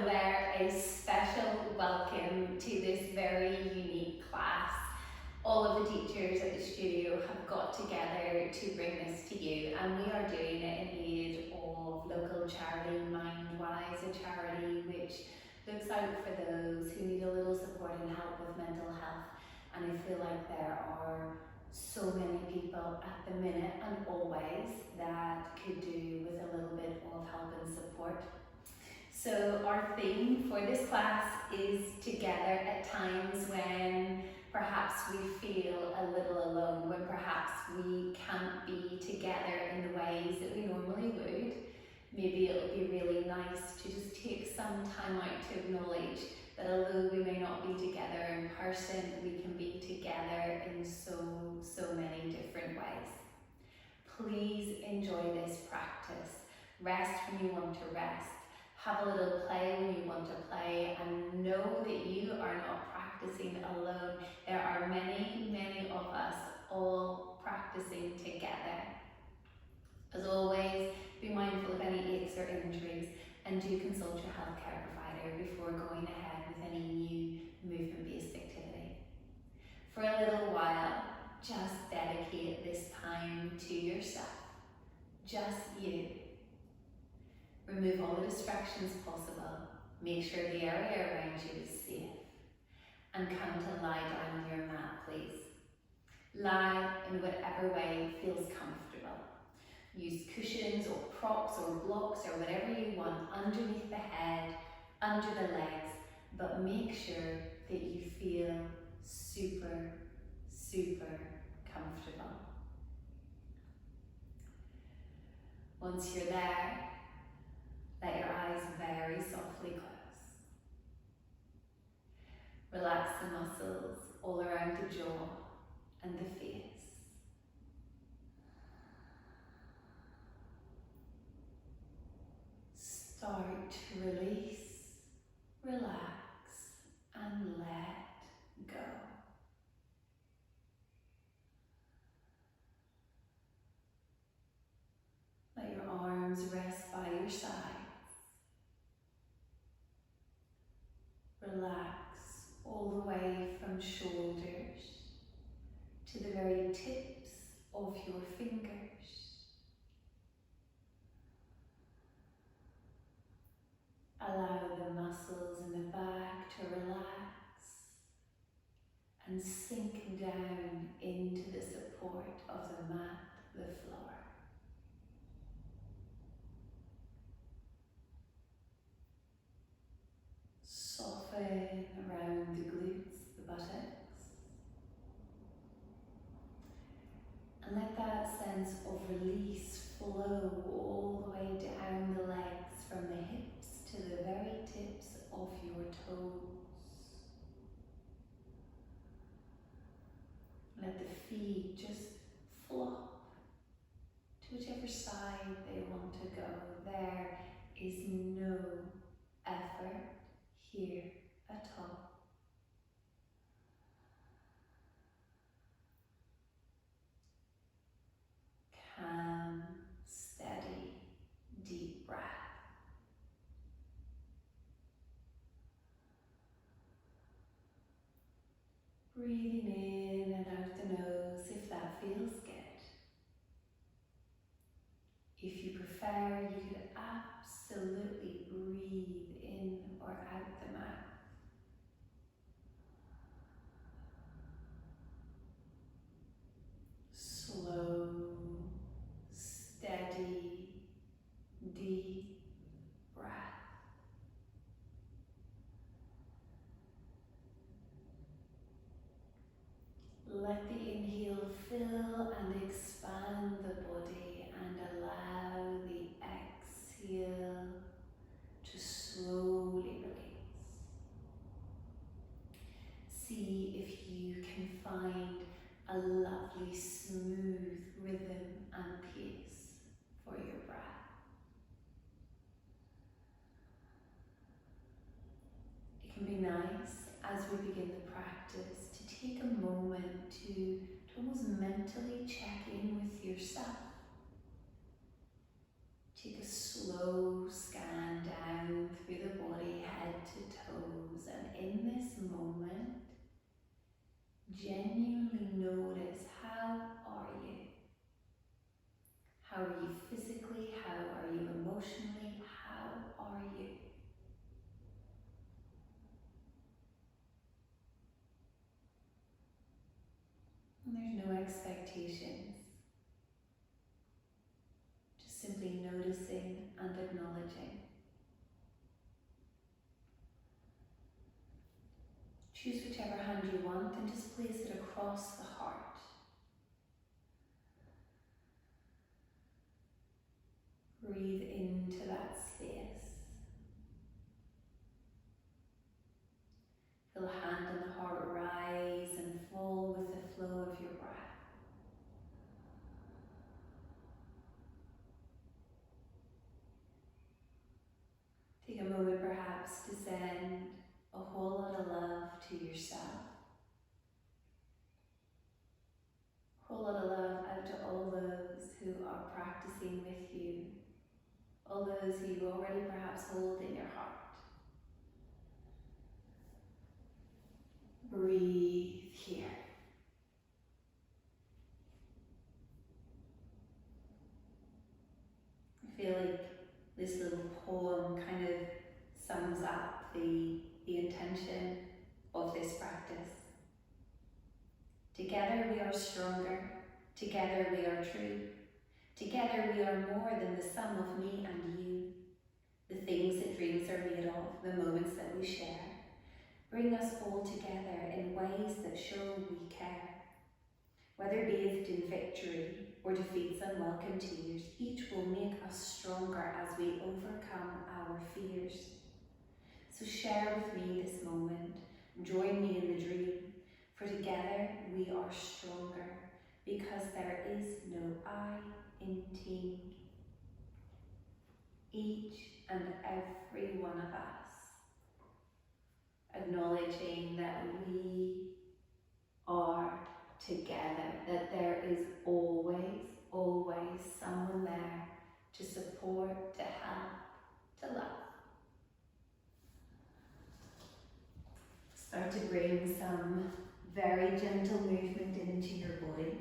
there, a special welcome to this very unique class. All of the teachers at the studio have got together to bring this to you, and we are doing it in aid of local charity Mindwise, a charity which looks out for those who need a little support and help with mental health. And I feel like there are so many people at the minute and always that could do with a little bit of help and support. So our theme for this class is together at times when perhaps we feel a little alone, when perhaps we can't be together in the ways that we normally would. Maybe it would be really nice to just take some time out to acknowledge that although we may not be together in person, we can be together in so many different ways. Please enjoy this practice. Rest when you want to rest. Have a little play when you want to play, and know that you are not practicing alone. There are many of us all practicing together. As always, be mindful of any aches or injuries, and do consult your healthcare provider before going ahead with any new movement-based activity. For a little while, just dedicate this time to yourself, just you. Remove all the distractions possible, make sure the area around you is safe, and come to lie down on your mat, please. Lie in whatever way feels comfortable. Use cushions or props or blocks or whatever you want underneath the head, under the legs, but make sure that you feel super comfortable. Once you're there, let your eyes very softly close. Relax the muscles all around the jaw and the face. Start to release, relax, and let go. Let your arms rest by your sides. Relax all the way from shoulders to the very tips of your fingers. Allow the muscles in the back to relax and sink down into the support of the mat, the floor. Soften around the glutes, the buttocks, and let that sense of release flow all the way down the legs from the hips to the very tips of your toes. Let the feet just flop to whichever side they want to go. There is no effort here at all. Calm, steady, deep breath. Breathing in and out the nose if that feels good. If you prefer, you could absolutely breathe in or out the mouth. Slow, steady, deep breath. Let the inhale fill and expand the body, and allow the exhale to slowly release. See if you can find a lovely smooth rhythm and pace for your breath. It can be nice as we begin the practice to take a moment to almost mentally check in with yourself. Take a slow scan down through the body, head Choose whichever hand you want and just place it across the heart. Breathe into that space. Feel the hand and the heart rise and fall with the flow of your breath. Take a moment perhaps to send a whole lot of love to yourself. A whole lot of love out to all those who are practicing with you. All those who you already perhaps hold in your heart. Breathe here. I feel like this little poem kind of sums up the intention of this practice. Together we are stronger. Together we are true. Together we are more than the sum of me and you. The things that dreams are made of, the moments that we share, bring us all together in ways that show we care. Whether bathed in victory or defeats and welcome tears, each will make us stronger as we overcome our fears. So share with me this moment, join me in the dream, for together we are stronger, because there is no I in team. Each and every one of us, acknowledging that we are together, that there is always, always someone there to support, to help, to love. Start to bring some very gentle movement into your body.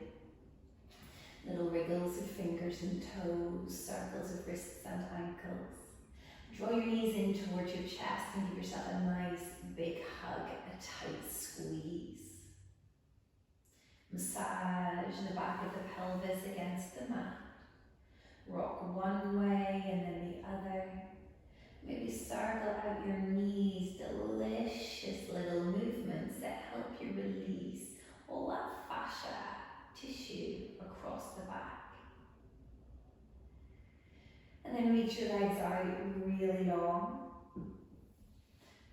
Little wriggles of fingers and toes, circles of wrists and ankles. Draw your knees in towards your chest and give yourself a nice big hug, a tight squeeze. Massage the back of the pelvis against the mat. Rock one way and then the other. Maybe circle out your knees, delicious little movements that help you release all that fascia tissue across the back. And then reach your legs out really long.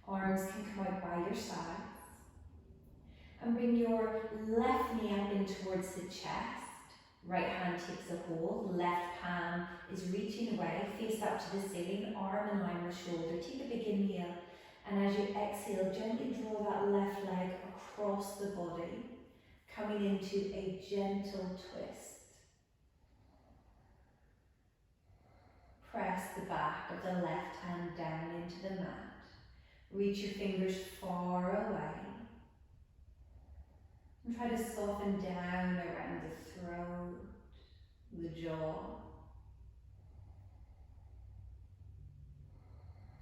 Arms can come out by your sides. And bring your left knee up in towards the chest. Right hand takes a hold, left palm is reaching away, face up to the ceiling, arm in line with shoulder. Take a big inhale, and as you exhale, gently draw that left leg across the body, coming into a gentle twist. Press the back of the left hand down into the mat. Reach your fingers far away. And try to soften down around the throat, the jaw.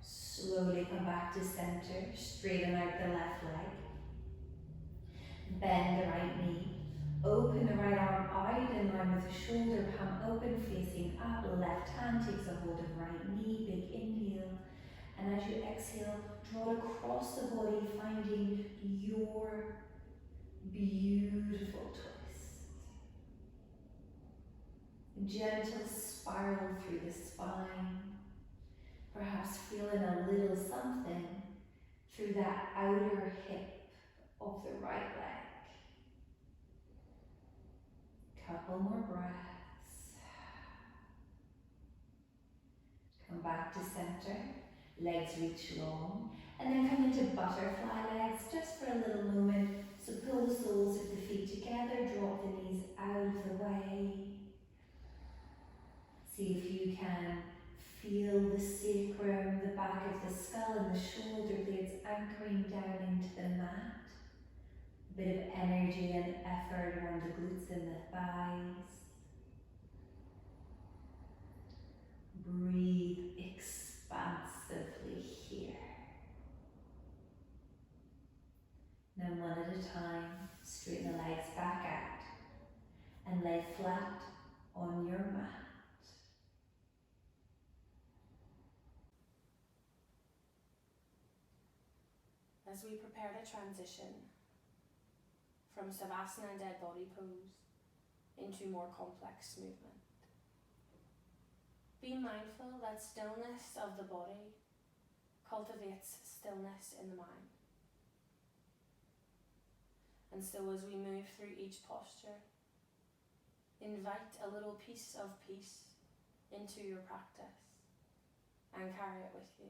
Slowly come back to center, straighten out the left leg. Bend the right knee. Open the right arm out in line with the shoulder, palm open, facing up. Left hand takes a hold of right knee, big inhale. And as you exhale, draw it across the body, finding your beautiful twist. Gentle spiral through the spine. Perhaps feeling a little something through that outer hip of the right leg. Couple more breaths. Come back to center. Legs reach long. And then come into butterfly legs just for a little moment. So pull the soles of the feet together, drop the knees out of the way. See if you can feel the sacrum, the back of the skull and the shoulder blades anchoring down into the mat. A bit of energy and effort around the glutes and the thighs. Breathe expansively here. Now one at a time, straighten the legs back out and lay flat on your mat. as we prepare to transition from Savasana dead body pose into more complex movement. Be mindful that stillness of the body cultivates stillness in the mind. And so as we move through each posture, invite a little piece of peace into your practice and carry it with you.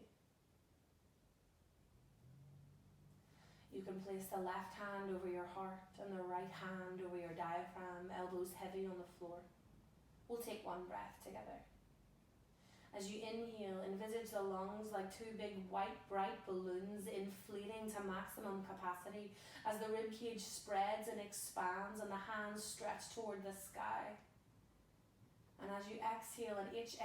You can place the left hand over your heart and the right hand over your diaphragm, elbows heavy on the floor. We'll take one breath together. As you inhale, envisage the lungs like two big white bright balloons inflating to maximum capacity as the ribcage spreads and expands and the hands stretch toward the sky. And as you exhale at each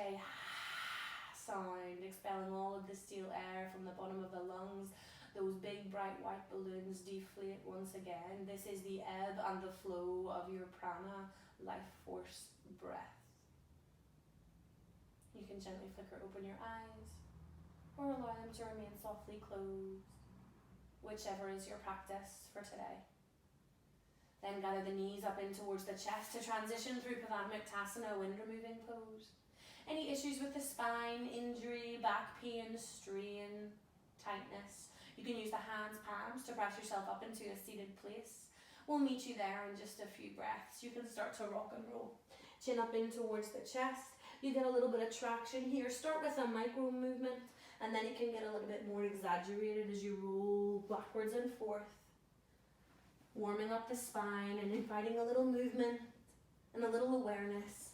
sound, expelling all of the stale air from the bottom of the lungs, those big bright white balloons deflate once again. This is the ebb and the flow of your prana, life force breath. You can gently flicker open your eyes or allow them to remain softly closed, whichever is your practice for today. Then gather the knees up in towards the chest to transition through Padanguktasana, wind removing pose. Any issues with the spine, injury, back pain, strain, tightness, you can use the hands, palms to press yourself up into a seated place. We'll meet you there in just a few breaths. You can start to rock and roll. Chin up in towards the chest. You get a little bit of traction here. Start with a micro movement and then it can get a little bit more exaggerated as you roll backwards and forth. Warming up the spine and inviting a little movement and a little awareness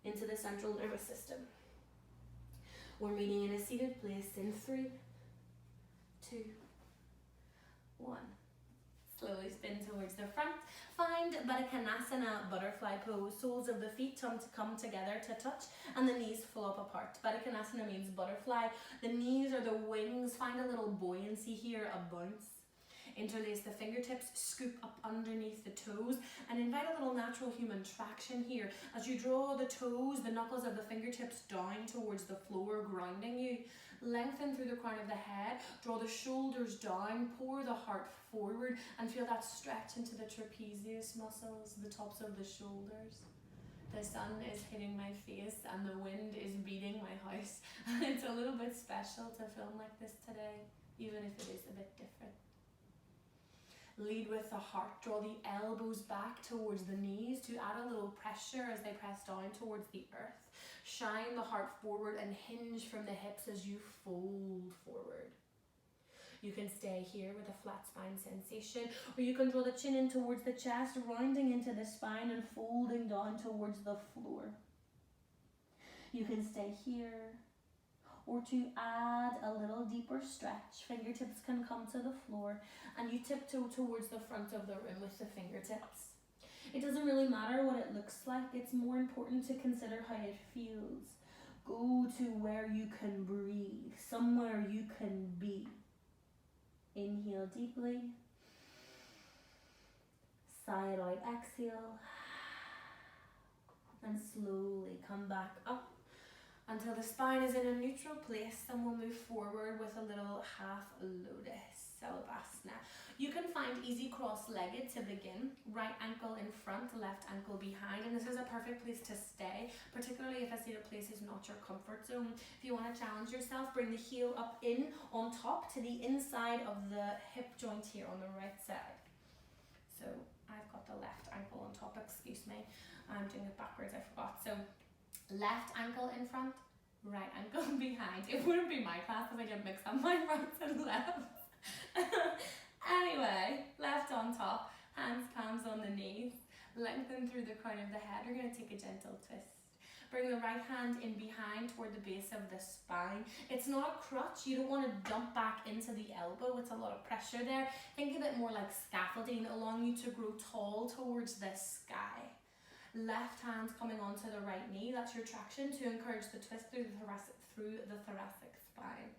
into the central nervous system. We're meeting in a seated place in 3, 2, 1. Slowly spin towards the front. Find Baddha Konasana, butterfly pose. Soles of the feet come together to touch and the knees flow up apart. Baddha Konasana means butterfly. The knees are the wings. Find a little buoyancy here, a bounce. Interlace the fingertips, scoop up underneath the toes and invite a little natural human traction here. As you draw the toes, the knuckles of the fingertips down towards the floor, grounding you. Lengthen through the crown of the head, draw the shoulders down, pour the heart forward and feel that stretch into the trapezius muscles, the tops of the shoulders. The sun is hitting my face and the wind is beating my house. It's a little bit special to film like this today, even if it is a bit different. Lead with the heart, draw the elbows back towards the knees to add a little pressure as they press down towards the earth. Shine the heart forward and hinge from the hips as you fold forward. You can stay here with a flat spine sensation, or you can draw the chin in towards the chest, rounding into the spine and folding down towards the floor. You can stay here, or to add a little deeper stretch, fingertips can come to the floor and you tiptoe towards the front of the room with the fingertips. It doesn't really matter what it looks like, it's more important to consider how it feels. Go to where you can breathe, somewhere you can be. Inhale deeply. Sigh it out, exhale. And slowly come back up until the spine is in a neutral place, and we'll move forward with a little half lotus, Salutation. You can find easy cross-legged to begin, right ankle in front, left ankle behind, and this is a perfect place to stay, particularly if a seated place is not your comfort zone. If you want to challenge yourself, bring the heel up in on top to the inside of the hip joint here on the right side. So I've got the left ankle on top, excuse me, I'm doing it backwards, I forgot. So left ankle in front, right ankle behind. It wouldn't be my class if I didn't mix up my rights and lefts. Anyway, left on top, hands, palms on the knees, lengthen through the crown of the head. We're going to take a gentle twist. Bring the right hand in behind toward the base of the spine. It's not a crutch, you don't want to dump back into the elbow, it's a lot of pressure there. Think of it more like scaffolding, allowing you to grow tall towards the sky. Left hand coming onto the right knee, that's your traction to encourage the twist through the thoracic spine.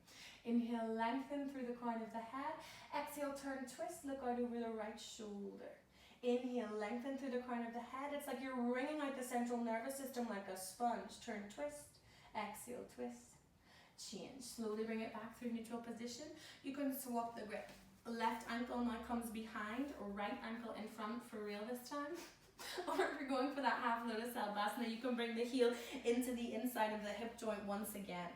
Inhale, lengthen through the crown of the head. Exhale, turn, twist, look out over the right shoulder. Inhale, lengthen through the crown of the head. It's like you're wringing out the central nervous system like a sponge. Turn, twist, exhale, twist, change. Slowly bring it back through neutral position. You can swap the grip. Left ankle now comes behind, right ankle in front for real this time. Or if you're going for that half lotus Salvasana, you can bring the heel into the inside of the hip joint once again.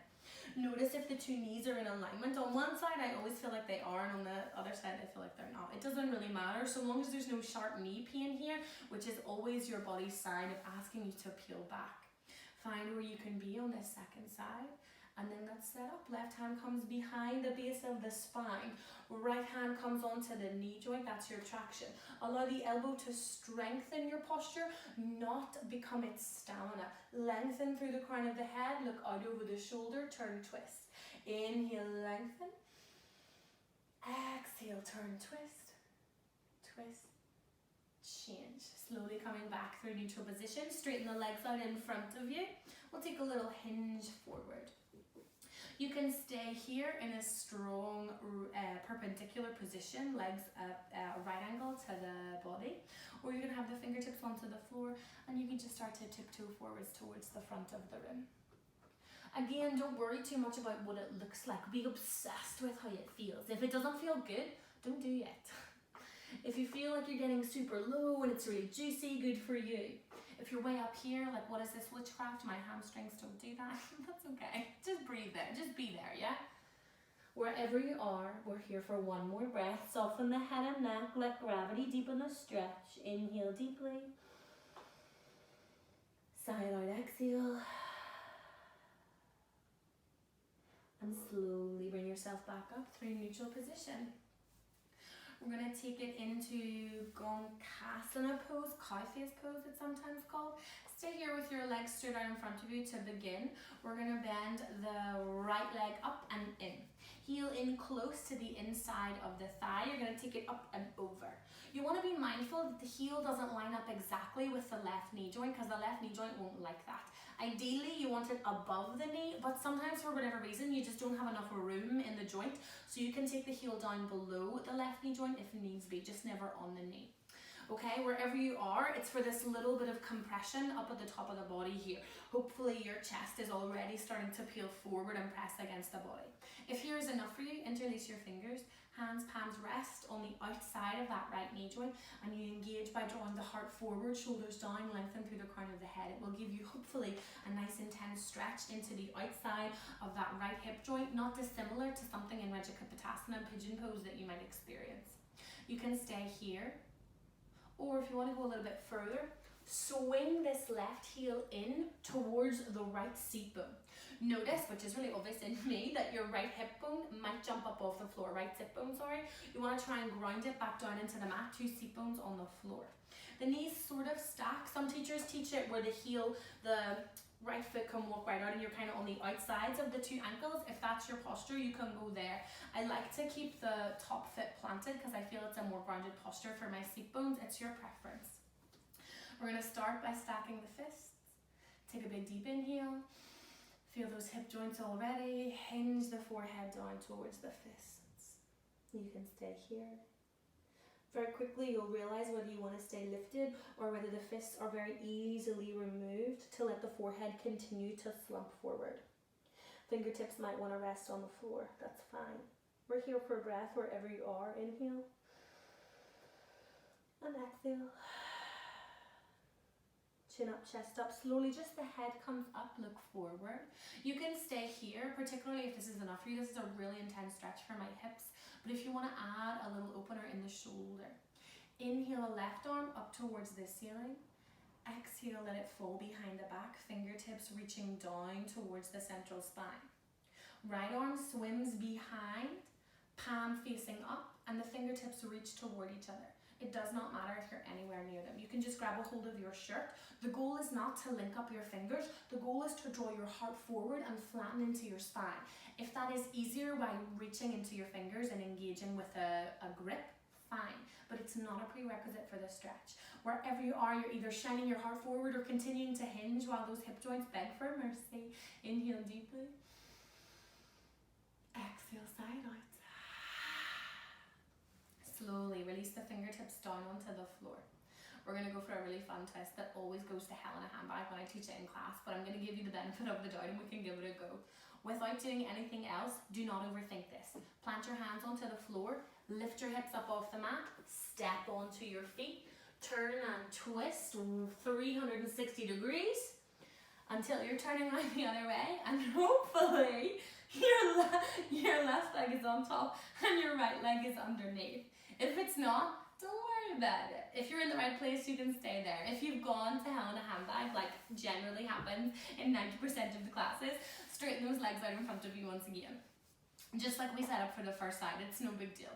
Notice if the two knees are in alignment. On one side, I always feel like they are, and on the other side, I feel like they're not. It doesn't really matter, so long as there's no sharp knee pain here, which is always your body's sign of asking you to peel back. Find where you can be on this second side. And then let's set up. Left hand comes behind the base of the spine. Right hand comes onto the knee joint. That's your traction. Allow the elbow to strengthen your posture, not become its stamina. Lengthen through the crown of the head. Look out over the shoulder. Turn, twist. Inhale, lengthen. Exhale, turn, twist. Twist. Change. Slowly coming back through neutral position. Straighten the legs out in front of you. We'll take a little hinge forward. You can stay here in a strong perpendicular position, legs at right angle to the body, or you can have the fingertips onto the floor and you can just start to tiptoe forwards towards the front of the room. Again, don't worry too much about what it looks like. Be obsessed with how it feels. If it doesn't feel good, don't do it. If you feel like you're getting super low and it's really juicy, good for you. If you're way up here, like what is this witchcraft? My hamstrings don't do that. That's okay. Just breathe there. Just be there, yeah? Wherever you are, we're here for one more breath. Soften the head and neck. Let gravity deepen the stretch. Inhale deeply. Sigh out, exhale. And slowly bring yourself back up through neutral position. We're going to take it into Gonkasana pose, cow face pose it's sometimes called. Stay here with your legs straight out in front of you to begin. We're going to bend the right leg up and in. Heel in close to the inside of the thigh. You're going to take it up and over. You want to be mindful that the heel doesn't line up exactly with the left knee joint because the left knee joint won't like that. Ideally, you want it above the knee, but sometimes for whatever reason, you just don't have enough room in the joint. So you can take the heel down below the left knee joint if needs be, just never on the knee. Okay, wherever you are, it's for this little bit of compression up at the top of the body here. Hopefully your chest is already starting to peel forward and press against the body. If here is enough for you, interlace your fingers. Hands, palms rest on the outside of that right knee joint, and you engage by drawing the heart forward, shoulders down, lengthen through the crown of the head. It will give you hopefully a nice intense stretch into the outside of that right hip joint, not dissimilar to something in Rajakapatasana and pigeon pose that you might experience. You can stay here, or if you want to go a little bit further, swing this left heel in towards the right seat bone. Notice, which is really obvious in me, that your right hip bone might jump up off the floor, right sit bone, sorry. You want to try and ground it back down into the mat, two seat bones on the floor. The knees sort of stack. Some teachers teach it where the heel, the right foot can walk right out and you're kind of on the outsides of the two ankles. If that's your posture, you can go there. I like to keep the top foot planted because I feel it's a more grounded posture for my seat bones. It's your preference. We're going to start by stacking the fists. Take a big deep inhale. Feel those hip joints already. Hinge the forehead down towards the fists. You can stay here. Very quickly you'll realize whether you want to stay lifted or whether the fists are very easily removed to let the forehead continue to slump forward. Fingertips might want to rest on the floor. That's fine. We're here for breath wherever you are. Inhale. And exhale. Chin up, chest up. Slowly, just the head comes up, look forward. You can stay here, particularly if this is enough for you. This is a really intense stretch for my hips. But if you want to add a little opener in the shoulder. Inhale, left arm up towards the ceiling. Exhale, let it fall behind the back. Fingertips reaching down towards the central spine. Right arm swims behind, palm facing up, and the fingertips reach toward each other. It does not matter if you're anywhere near them. You can just grab a hold of your shirt. The goal is not to link up your fingers. The goal is to draw your heart forward and flatten into your spine. If that is easier by reaching into your fingers and engaging with a grip, fine. But it's not a prerequisite for the stretch. Wherever you are, you're either shining your heart forward or continuing to hinge while those hip joints beg for mercy. Inhale deeply. Exhale, side out. Slowly release the fingertips down onto the floor. we're going to go for a really fun twist that always goes to hell in a handbag when I teach it in class, but I'm going to give you the benefit of the doubt and we can give it a go. Without doing anything else, do not overthink this. Plant your hands onto the floor, lift your hips up off the mat, step onto your feet, turn and twist 360 degrees until you're turning around the other way, and hopefully your left leg is on top and your right leg is underneath. If it's not, don't worry about it. If you're in the right place, you can stay there. If you've gone to hell in a handbag, like generally happens in 90% of the classes, straighten those legs out in front of you once again. Just like we set up for the first side, it's no big deal.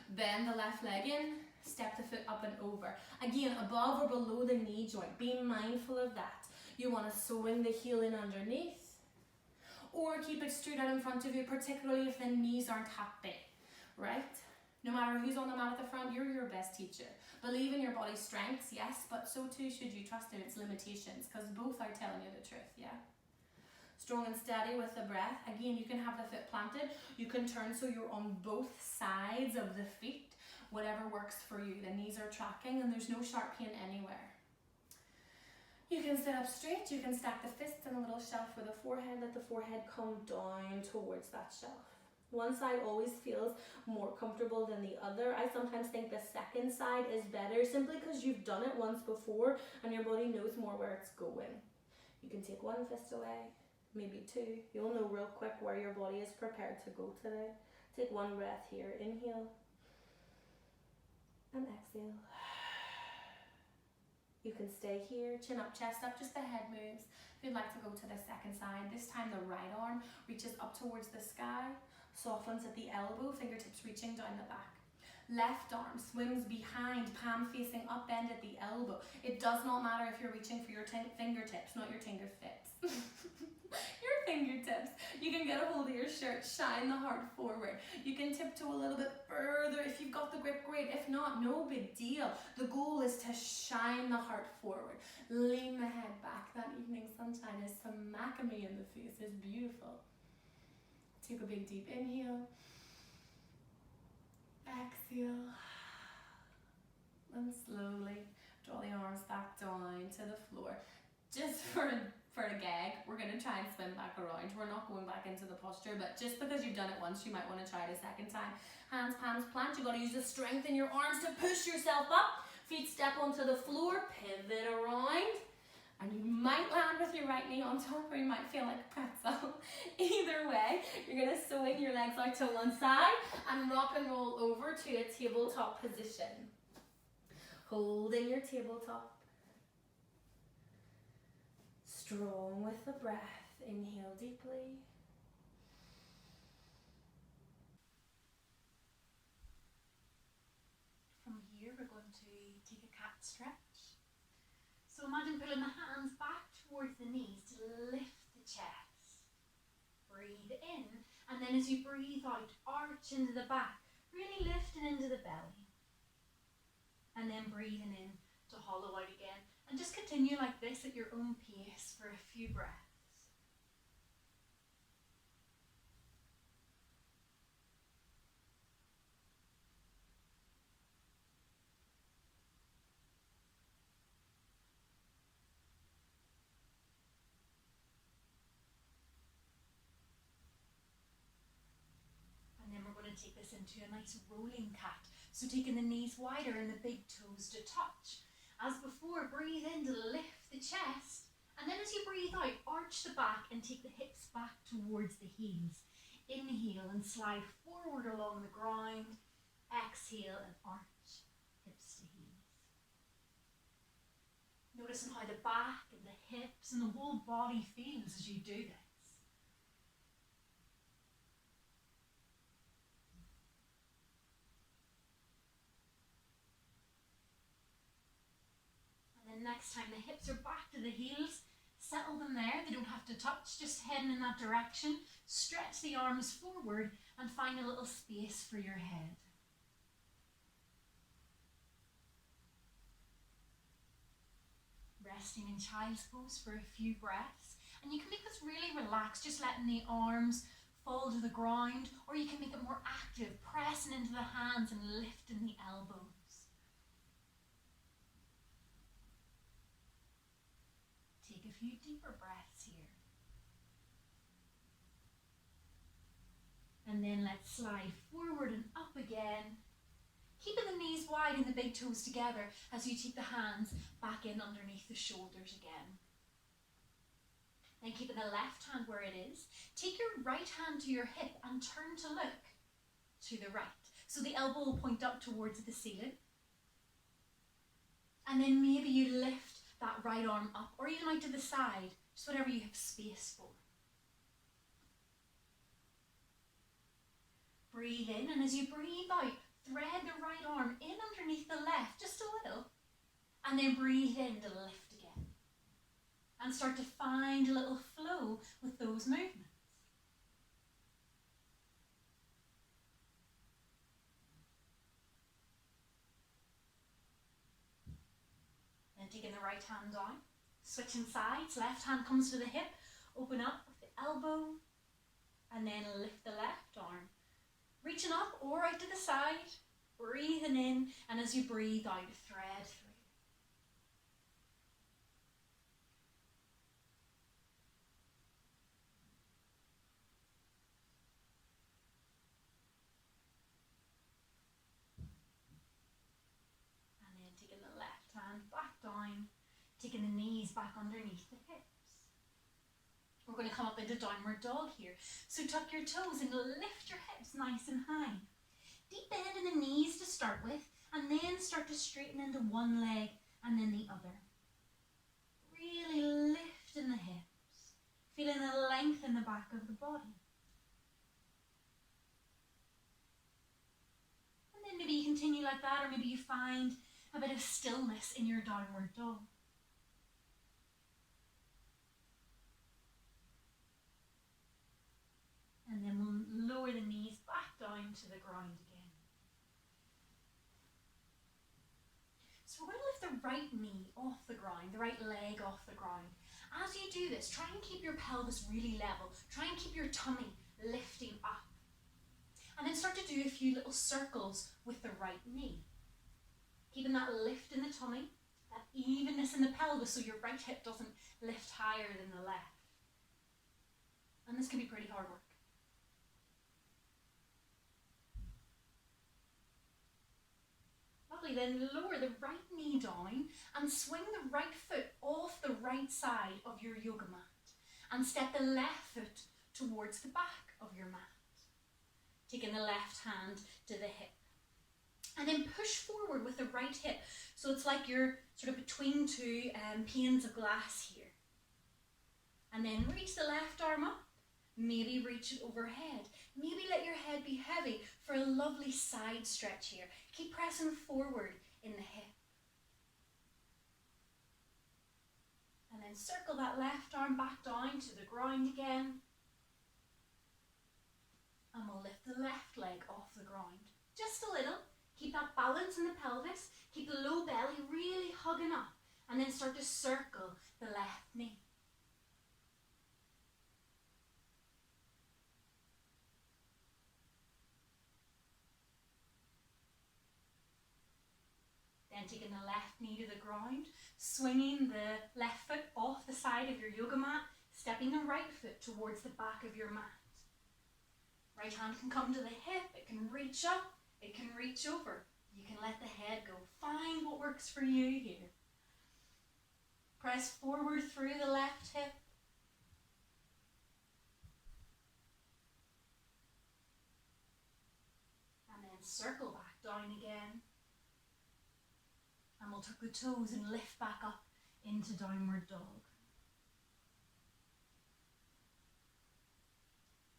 Bend the left leg in, step the foot up and over. Again, above or below the knee joint, be mindful of that. You want to swing the heel in underneath, or keep it straight out in front of you, particularly if the knees aren't happy, right? No matter who's on the mat at the front, you're your best teacher. Believe in your body's strengths, yes, but so too should you trust in its limitations, because both are telling you the truth, yeah? Strong and steady with the breath. Again, you can have the foot planted. You can turn so you're on both sides of the feet, whatever works for you. The knees are tracking and there's no sharp pain anywhere. You can sit up straight. You can stack the fists in a little shelf for the forehead. Let the forehead come down towards that shelf. One side always feels more comfortable than the other. I sometimes think the second side is better simply because you've done it once before and your body knows more where it's going. You can take one fist away, maybe two. You'll know real quick where your body is prepared to go today. Take one breath here. Inhale and exhale. You can stay here, chin up, chest up, just the head moves. If you'd like to go to the second side, this time the right arm reaches up towards the sky, softens at the elbow, fingertips reaching down the back. Left arm swims behind, palm facing up, bend at the elbow. It does not matter if you're reaching for your fingertips, not your fingertips. Your fingertips. You can get a hold of your shirt, shine the heart forward. You can tiptoe a little bit further if you've got the grip, great. If not, no big deal. The goal is to shine the heart forward. Lean the head back. That evening sunshine is smacking me in the face. It's beautiful. Take a big deep inhale. Exhale. And slowly draw the arms back down to the floor. Just for a gag, we're going to try and swim back around. We're not going back into the posture, but just because you've done it once, you might want to try it a second time. Hands, palms, plant. You've got to use the strength in your arms to push yourself up. Feet step onto the floor, pivot around. And you might land with your right knee on top, or you might feel like a pretzel. Either way, you're going to swing your legs out to one side and rock and roll over to a tabletop position. Holding your tabletop. Strong with the breath. Inhale deeply. From here, we're going to take a cat stretch. So imagine pulling the hands back towards the knees to lift the chest. Breathe in, and then as you breathe out, arch into the back, really lifting into the belly. And then breathing in to hollow out again. And just continue like this at your own pace for a few breaths. And then we're going to take this into a nice rolling cat. So taking the knees wider and the big toes to touch. As before, breathe in to lift the chest, and then as you breathe out, arch the back and take the hips back towards the heels. Inhale and slide forward along the ground. Exhale and arch hips to heels. Noticing how the back and the hips and the whole body feels as you do this. Next time the hips are back to the heels, settle them there. They don't have to touch, just heading in that direction. Stretch the arms forward and find a little space for your head. Resting in child's pose for a few breaths. And you can make this really relaxed, just letting the arms fall to the ground, or you can make it more active, pressing into the hands and lifting the elbows. few deeper breaths here. And then let's slide forward and up again. Keeping the knees wide and the big toes together as you take the hands back in underneath the shoulders again. Then keeping the left hand where it is, take your right hand to your hip and turn to look to the right. So the elbow will point up towards the ceiling. And then maybe you lift that right arm up or even out to the side, just whatever you have space for. Breathe in, and as you breathe out, thread the right arm in underneath the left, just a little. And then breathe in to lift again. And start to find a little flow with those movements. Then taking the right hand down, switching sides, left hand comes to the hip, open up with the elbow, and then lift the left arm. Reaching up or out to the side, breathing in, and as you breathe out, thread through. And then taking the left hand back down, taking the knees back underneath the hips. We're going to come up into downward dog here. So tuck your toes and lift your hips nice and high. Deep bend in the knees to start with, and then start to straighten into one leg and then the other. Really lifting the hips, feeling the length in the back of the body. And then maybe you continue like that, or maybe you find a bit of stillness in your downward dog. And then we'll lower the knees back down to the ground again. So we're going to lift the right knee off the ground, the right leg off the ground. As you do this, try and keep your pelvis really level. Try and keep your tummy lifting up. And then start to do a few little circles with the right knee. Keeping that lift in the tummy, that evenness in the pelvis so your right hip doesn't lift higher than the left. And this can be pretty hard work. Then lower the right knee down and swing the right foot off the right side of your yoga mat and step the left foot towards the back of your mat. Taking the left hand to the hip. And then push forward with the right hip. So it's like you're sort of between two panes of glass here. And then reach the left arm up. Maybe reach it overhead. Maybe let your head be heavy for a lovely side stretch here. Keep pressing forward in the hip. And then circle that left arm back down to the ground again. And we'll lift the left leg off the ground. Just a little. Keep that balance in the pelvis. Keep the low belly really hugging up. And then start to circle the left knee. Then taking the left knee to the ground, swinging the left foot off the side of your yoga mat, stepping the right foot towards the back of your mat. Right hand can come to the hip, it can reach up, it can reach over. You can let the head go. Find what works for you here. Press forward through the left hip. And then circle back down again. And we'll tuck the toes and lift back up into downward dog.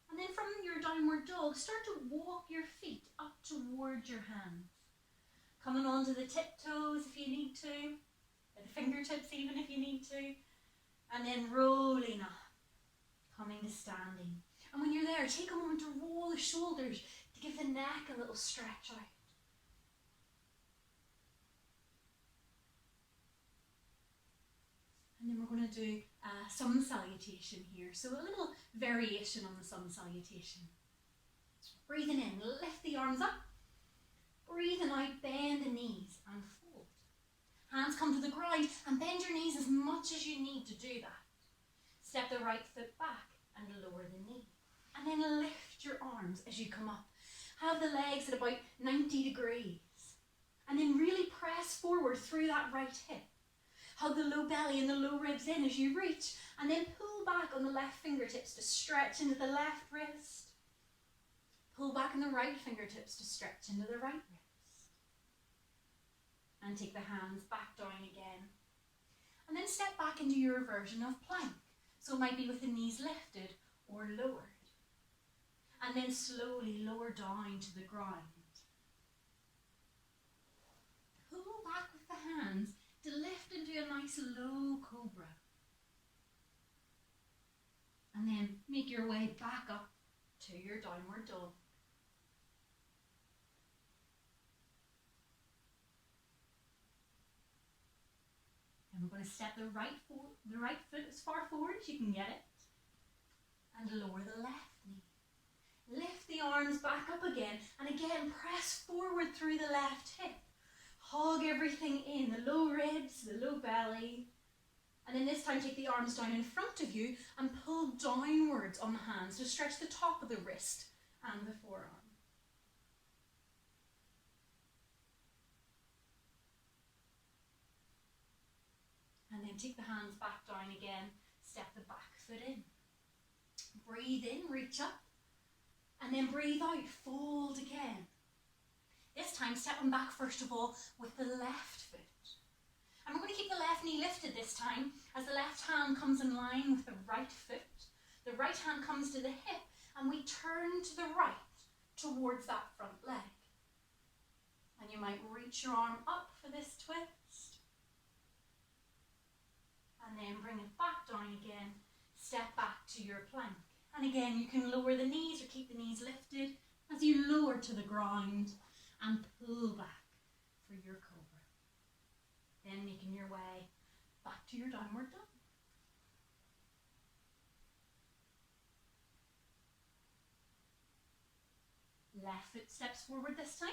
And then from your downward dog, start to walk your feet up towards your hands. Coming onto the tiptoes if you need to, or the fingertips even if you need to. And then rolling up, coming to standing. And when you're there, take a moment to roll the shoulders to give the neck a little stretch out. And then we're going to do sun salutation here. So a little variation on the sun salutation. Breathing in, lift the arms up. Breathing out, bend the knees and fold. Hands come to the ground and bend your knees as much as you need to do that. Step the right foot back and lower the knee. And then lift your arms as you come up. Have the legs at about 90 degrees. And then really press forward through that right hip. Hug the low belly and the low ribs in as you reach. And then pull back on the left fingertips to stretch into the left wrist. Pull back on the right fingertips to stretch into the right wrist. And take the hands back down again. And then step back into your version of plank. So it might be with the knees lifted or lowered. And then slowly lower down to the ground. Pull back with the hands to lift into a nice low cobra. And then make your way back up to your downward dog. And we're going to step the right foot as far forward as you can get it. And lower the left knee. Lift the arms back up again. And again, press forward through the left hip. Hug everything in, the low ribs, the low belly. And then this time take the arms down in front of you and pull downwards on the hands to stretch the top of the wrist and the forearm. And then take the hands back down again, step the back foot in. Breathe in, reach up, and then breathe out, fold again. This time stepping back first of all with the left foot. And we're going to keep the left knee lifted this time as the left hand comes in line with the right foot. The right hand comes to the hip and we turn to the right towards that front leg. And you might reach your arm up for this twist. And then bring it back down again. Step back to your plank. And again, you can lower the knees or keep the knees lifted as you lower to the ground and pull back for your cobra. Then making your way back to your downward dog. Left foot steps forward this time.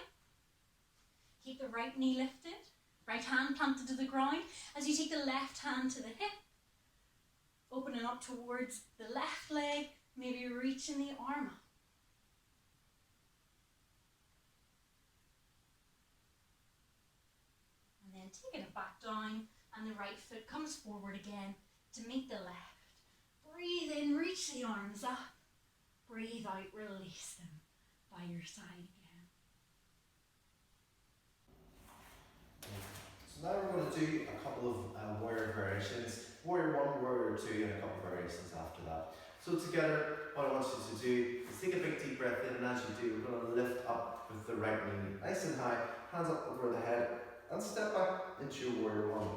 Keep the right knee lifted. Right hand planted to the ground as you take the left hand to the hip. Opening up towards the left leg, maybe reaching the arm up. And then taking it back down and the right foot comes forward again to meet the left. Breathe in, reach the arms up. Breathe out, release them by your side again. So now we're going to do a couple of warrior variations. Warrior 1, warrior 2 and a couple of variations after that. So together, what I want you to do is take a big deep breath in, and as you do, we're going to lift up with the right knee nice and high, hands up over the head, and step back into your warrior 1.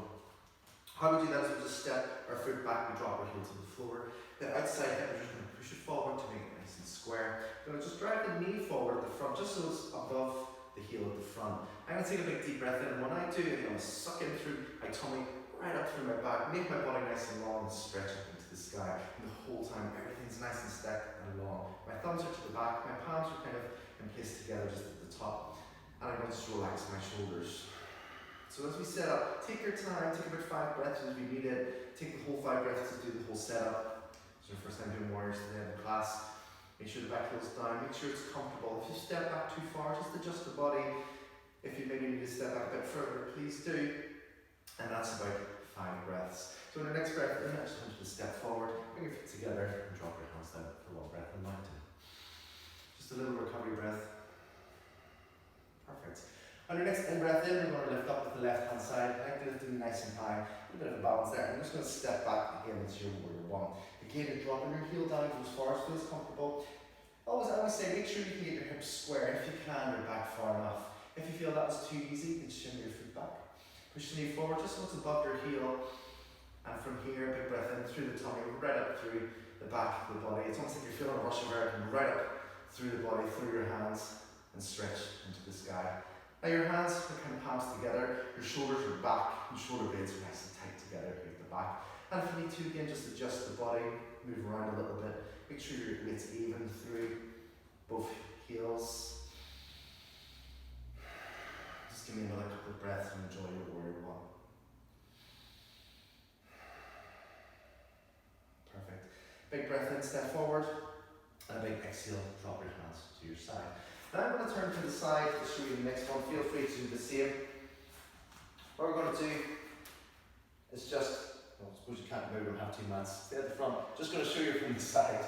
How we do that is we just step our foot back, we drop our heel to the floor. The outside hip, we're just going to push it forward to make it nice and square. We're going to just drive the knee forward at the front, just so it's above the heel at the front. I'm going to take a big deep breath in, and when I do, I'm going to suck in through my tummy, right up through my back, make my body nice and long and stretch up into the sky. And the whole time, everything's nice and stacked and long. My thumbs are to the back, my palms are kind of in place together just at the top. And I'm going to just relax my shoulders. So as we set up, take your time, take about 5 breaths as we need it. Take the whole 5 breaths to do the whole setup. It's your first time doing warriors today in the class. Make sure the back heel's down, make sure it's comfortable. If you step back too far, just adjust the body. If you maybe need to step back a bit further, please do. And that's about 5 breaths. So in the next breath in, I just want you to step forward, bring your feet together, and drop your hands down for one breath in mountain. Just a little recovery breath. Perfect. On your next in-breath in, we're going to lift up with the left-hand side. I like to lift it nice and high. A bit of a balance there. I'm just going to step back again into your warrior 1. Again, you're dropping your heel down as far as feels comfortable. I always say, make sure you can get your hips square. If you can, you're back far enough. If you feel that was too easy, you can shimmy your foot back. Push the knee forward, just so it's above your heel. And from here, big breath in through the tummy, right up through the back of the body. It's almost like you're feeling a rush of air coming right up through the body, through your hands, and stretch into the sky. Now your hands are kind of palms together, your shoulders are back, and shoulder blades are nice and tight together here at the back. And if you need to, again, just adjust the body, move around a little bit. Make sure your weight's even through both heels. Just give me another couple of breaths and enjoy your warrior 1. Perfect. Big breath in, step forward. And a big exhale, drop your hands to your side. Now I'm going to turn to the side to show you the next one. Feel free to do the same. What we're going to do is just, well, I suppose you can't move and have 2 mats. Stay at the front. Just going to show you from the side.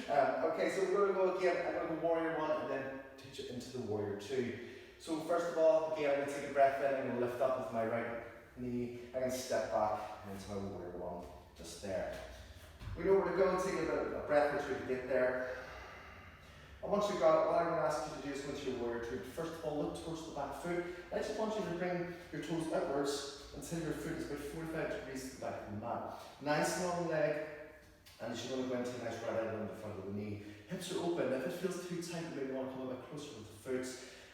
Okay, so we're going to go again. I'm going to go warrior 1 and then teach it into the warrior 2. So first of all, again, I'm going to take a breath in. I'm going to lift up with my right knee. I'm going to step back into my warrior 1. Just there. We know where to go. Take a breath or two to get there. And once you've got it, what I'm going to ask you to do is go into your warrior 2. First of all, look towards the back foot. I just want you to bring your toes outwards until your foot is about 45 degrees to the back of the mat. Nice long leg, and you're going to go into a nice right angle in the front of the knee. Hips are open. If it feels too tight, you maybe want to come a bit closer with the foot.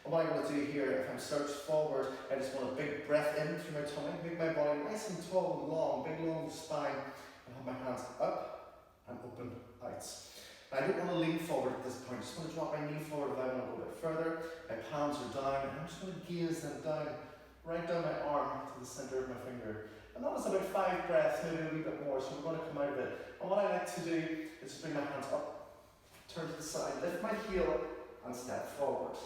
And what I'm going to do here, if I'm slouched forward, I just want a big breath in through my tummy, make my body nice and tall and long, big long spine, and have my hands up and open out. I don't want to lean forward at this point, I just want to drop my knee forward if I want to go a bit further. My palms are down, and I'm just going to gaze them down, right down my arm to the centre of my finger. And that was about 5 breaths, maybe a wee bit more, so we're going to come out of it. And what I like to do is bring my hands up, turn to the side, lift my heel, and step forward.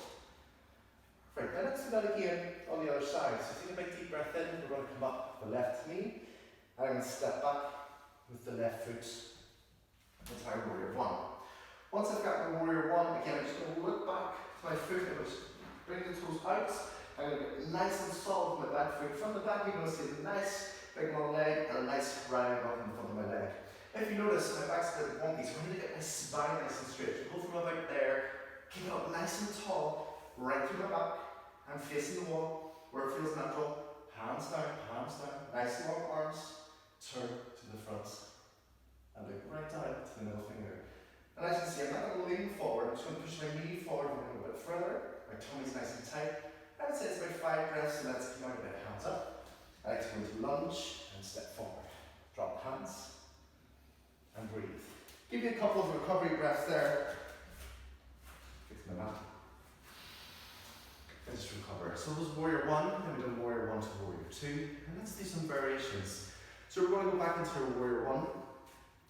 Right, now let's do that again on the other side. So take a big deep breath in, we're going to come up the left knee, and I'm going to step back with the left foot. That's my warrior 1. Once I've got my warrior 1, again, I'm just going to look back to my foot and just bring the toes out. I'm going to get nice and solid with my back foot. From the back, you're going to see a nice big long leg and a nice right angle in front of my leg. If you notice, my back's a bit wonky, so I'm going to get my spine nice and straight. So go from about there, keep it up nice and tall, right through my back. I'm facing the wall where it feels natural. Hands down, nice long arms, turn to the front. And look right down to the middle finger. And as you can see, I'm not going to lean forward, I'm just going to push my knee forward a little bit further. My tummy's nice and tight. I would say it's about 5 breaths, so let's come out a bit, hands up. I like to go into lunge and step forward. Drop the hands and breathe. Give you a couple of recovery breaths there. Fix my mat. And just recover. So it was warrior 1, then we did warrior 1 to warrior 2. And let's do some variations. So we're going to go back into our warrior 1.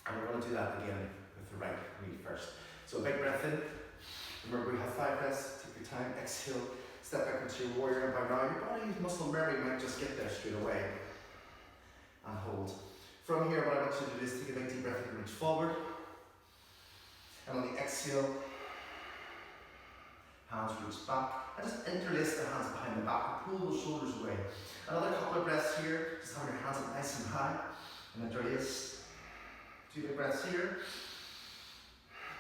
And we're going to do that again with the right knee first. So a big breath in. Remember we have 5 breaths. Take your time. Exhale. Step back into your warrior. And by now your body's muscle memory might just get there straight away. And hold. From here, what I want you to do is take a big deep breath and reach forward. And on the exhale, hands reach back. And just interlace the hands behind the back and pull those shoulders away. Another couple of breaths here. Just have your hands up nice and high. And interlace. 2 big breaths here.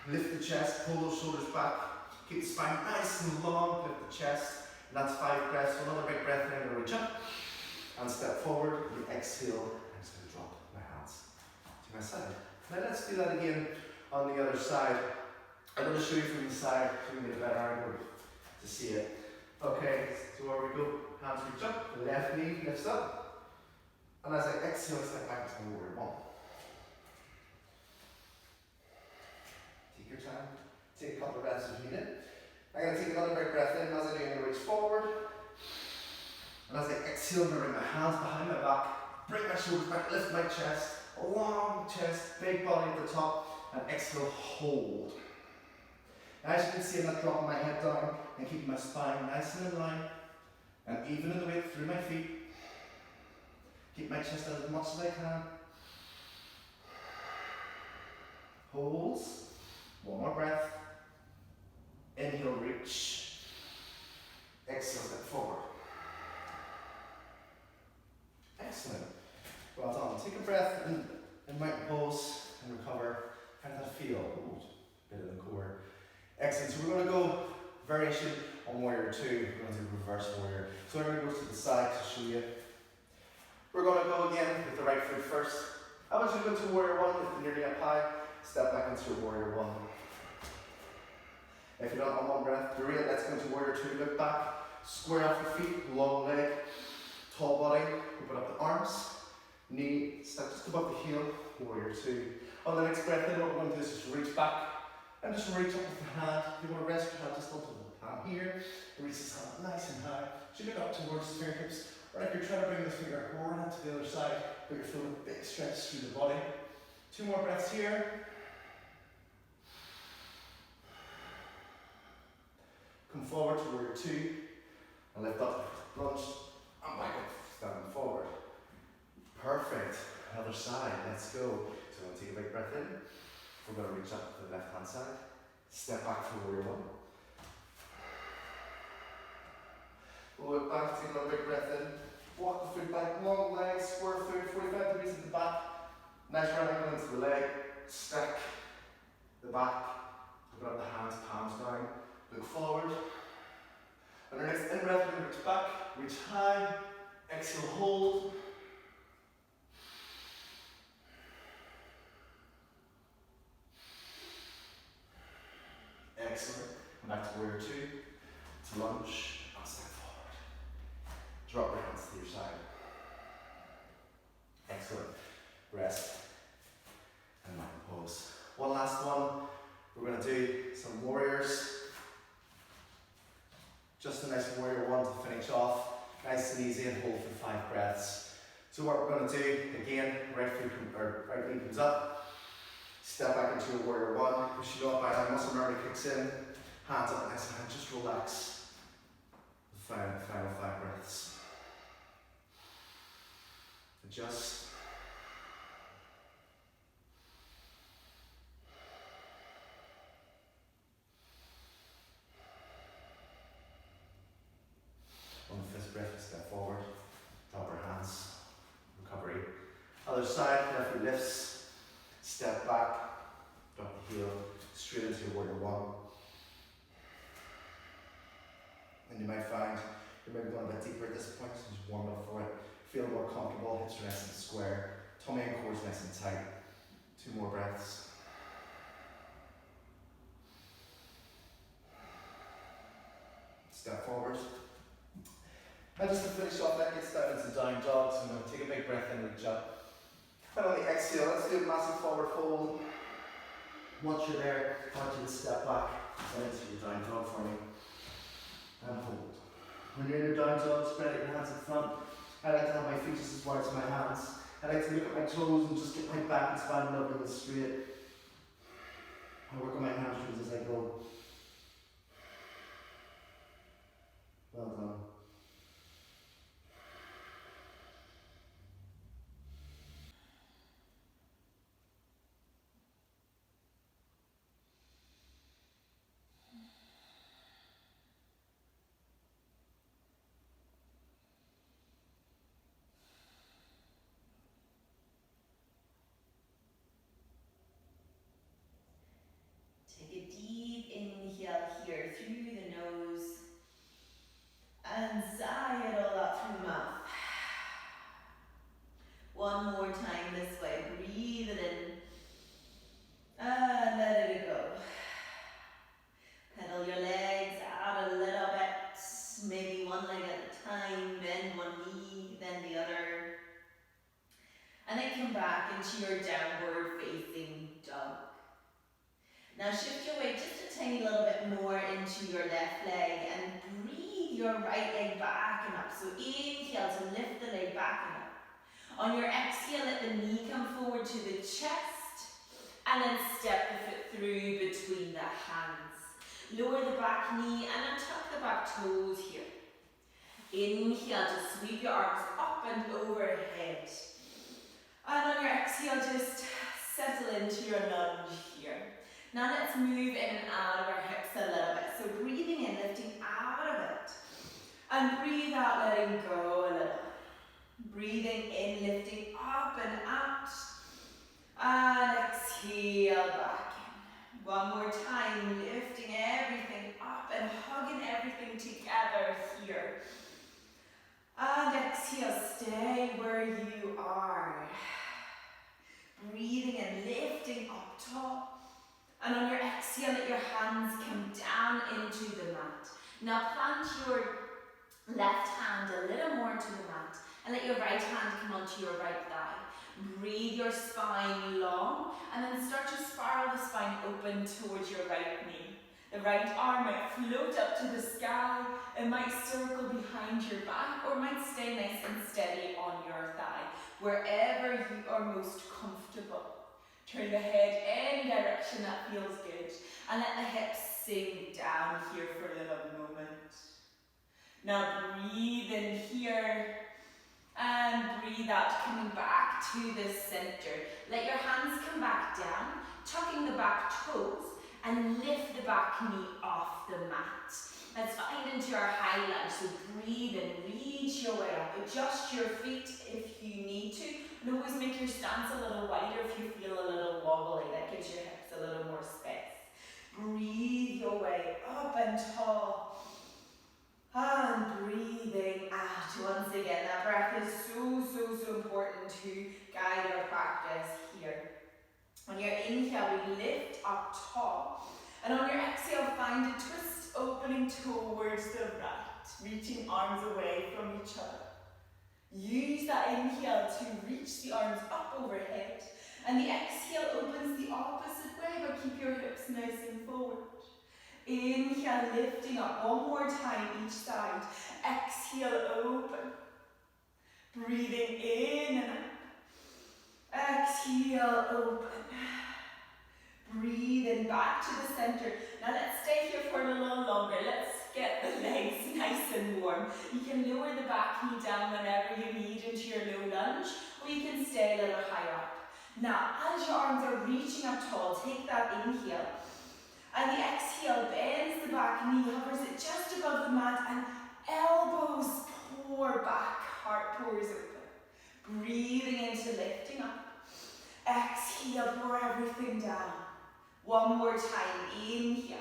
Lift the chest, pull those shoulders back. Keep the spine nice and long, lift the chest. And that's 5 breaths. So another big breath in, I'm going to reach up and step forward. You exhale, I'm just going to drop my hands to my side. Now let's do that again on the other side. I'm going to show you from the side so we can get a better angle to see it. Okay, so where we go, hands reach up, the left knee lifts up. And as I exhale, I step back into warrior 1. Your time. Take a couple of breaths if you need it. I'm going to take another big breath in. As I do, I'm going to reach forward. And as I exhale, I'm going to bring my hands behind my back, bring my shoulders back, lift my chest, a long chest, big body at the top, and exhale, hold. Now, as you can see, I'm not dropping my head down and keeping my spine nice and in line, and even in the weight through my feet. Keep my chest out as much as I can. Holds. One more breath. Inhale, reach. Exhale, step forward. Excellent. Well done. Take a breath in mountain pose and recover. How does that feel? Ooh, bit of the core. Excellent. So we're going to go variation on warrior 2. We're going to do reverse warrior. So I'm going to go to the side to show you. We're going to go again with the right foot first. I want you to go to warrior 1, lift the nearly up high. Step back into warrior 1. If you don't have one breath, you're real. Let's go into warrior 2. Look back, square off your feet, long leg, tall body. Open up the arms, knee, step just above the heel. Warrior 2. On the next breath in, what we're going to do is just reach back and just reach up with the hand. You want to rest your hand just onto the palm here. Reach this hand nice and high. So you look up towards the fingertips, or if you're trying to bring this finger right to the other side, but you're feeling a big stretch through the body. 2 more breaths here. Come forward to warrior two, and lift up, lunge, and back up, standing forward. Perfect. Other side, let's go. So we'll take a big breath in. We're going to reach up to the left hand side. Step back for warrior one. Look back, take another big breath in. Walk the foot back, long legs, square foot, 45 degrees at the back. Nice right angle into the leg. Stack the back. Open up the hands, palms down. Look forward. And our next in breath, we're going to reach back, reach high. Exhale, hold. Excellent. Come back to warrior two. To lunge and step forward. Drop your hands to your side. Excellent. Rest. And mountain pose. One last one. We're going to do some warriors. Just a nice warrior one to finish off. Nice and easy, and hold for 5 breaths. So what we're going to do, again, right knee comes up. Step back into your warrior one. Push it up, by muscle memory kicks in. Hands up, nice and just relax. The final 5 breaths. Adjust. On the 5th breath, step forward, top our hands, recovery. Other side, left foot lifts, step back, drop the heel, straight into your warrior one. And you might find you're maybe going a bit deeper at this point, so just warm up for it. Feel more comfortable, hips are nice and square, tummy and core is nice and tight. 2 more breaths. Step forward. And just to finish off, that gets down into down dog, so I'm going to take a big breath in, reach up. And on the exhale, let's do a massive forward fold. Once you're there, I want you to step back and into your down dog for me. And hold. When you're in your down dog, spread out your hands in front. I like to have my feet just as wide as my hands. I like to look at my toes and just get my back and spine lovely and straight. I work on my hamstrings as I go. Well done. Take a deep inhale here through the nose and sigh it all out through the mouth. One more time this way. Breathe it in and let it go. Pedal your legs out a little bit, maybe one leg at a time, bend one knee, then the other. And then come back into your downward facing dog. Now shift your weight just a tiny little bit more into your left leg and breathe your right leg back and up. So inhale to lift the leg back and up. On your exhale, let the knee come forward to the chest and then step the foot through between the hands. Lower the back knee and then tuck the back toes here. Inhale to sweep your arms up and overhead. And on your exhale, just settle into your lunge here. Now let's move in and out of our hips a little bit. So breathing in, lifting out of it. And breathe out, letting go a little. Breathing in, lifting up and out. And exhale back in. One more time, lifting everything up and hugging everything together here. And exhale, stay where you are. Breathing and lifting up top. And on your exhale, let your hands come down into the mat. Now plant your left hand a little more to the mat and let your right hand come onto your right thigh. Breathe your spine long and then start to spiral the spine open towards your right knee. The right arm might float up to the sky, it might circle behind your back or might stay nice and steady on your thigh, wherever you are most comfortable. Turn the head any direction that feels good and let the hips sink down here for a little moment. Now breathe in here and breathe out, coming back to the center. Let your hands come back down, tucking the back toes, and lift the back knee off the mat. Let's find into our high lunge. So breathe and reach your way up. Adjust your feet if you need to. And always make your stance a little wider if you feel a little wobbly. That gives your hips a little more space. Breathe your way up and tall. And breathing out. Once again, that breath is so important to guide our practice here. On your inhale, we lift up tall. And on your exhale, find a twist opening towards the right, reaching arms away from each other. Use that inhale to reach the arms up overhead, and the exhale opens the opposite way, but keep your hips nice and forward. Inhale, lifting up one more time each side. Exhale, open. Breathing in and up. Exhale, open. Breathing back to the center. Now let's stay here for a little longer. Let's get the legs nice and warm. You can lower the back knee down whenever you need into your low lunge, or you can stay a little higher up. Now, as your arms are reaching up tall, take that inhale. And the exhale bends the back knee, hovers it just above the mat, and elbows pour back, heart pours open. Breathing into lifting up. Exhale, pour everything down. One more time, inhale.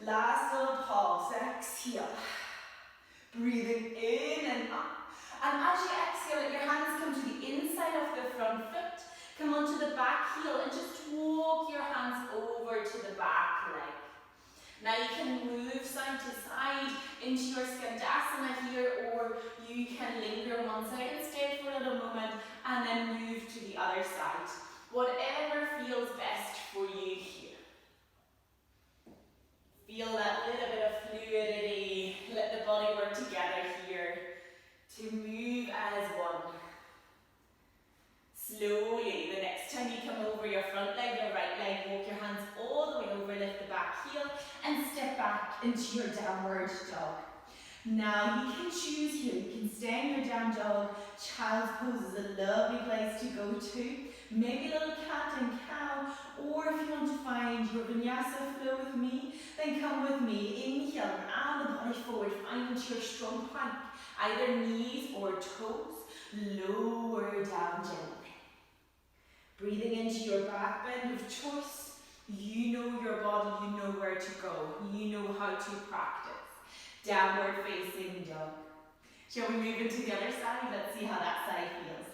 Last little pulse, exhale. Breathing in and up. And as you exhale, let your hands come to the inside of the front foot. Come onto the back heel and just walk your hands over to the back leg. Now you can move side to side into your skandasana here, or you can linger on one side and stay for a little moment and then move to the other side. Whatever feels best for you here. Feel that little bit of fluidity. Let the body work together here to move as one. Slowly, the next time you come over your front leg, your right leg, walk your hands all the way over, lift the back heel, and step back into your downward dog. Now you can choose here. You can stay in your down dog. Child's pose is a lovely place to go to. Maybe a little cat and cow, or if you want to find your vinyasa flow with me, then come with me. Inhale and round the body forward. Find into your strong plank, either knees or toes. Lower down gently. Breathing into your back bend of choice. You know your body, you know where to go. You know how to practice. Downward facing dog. Shall we move into the other side? Let's see how that side feels.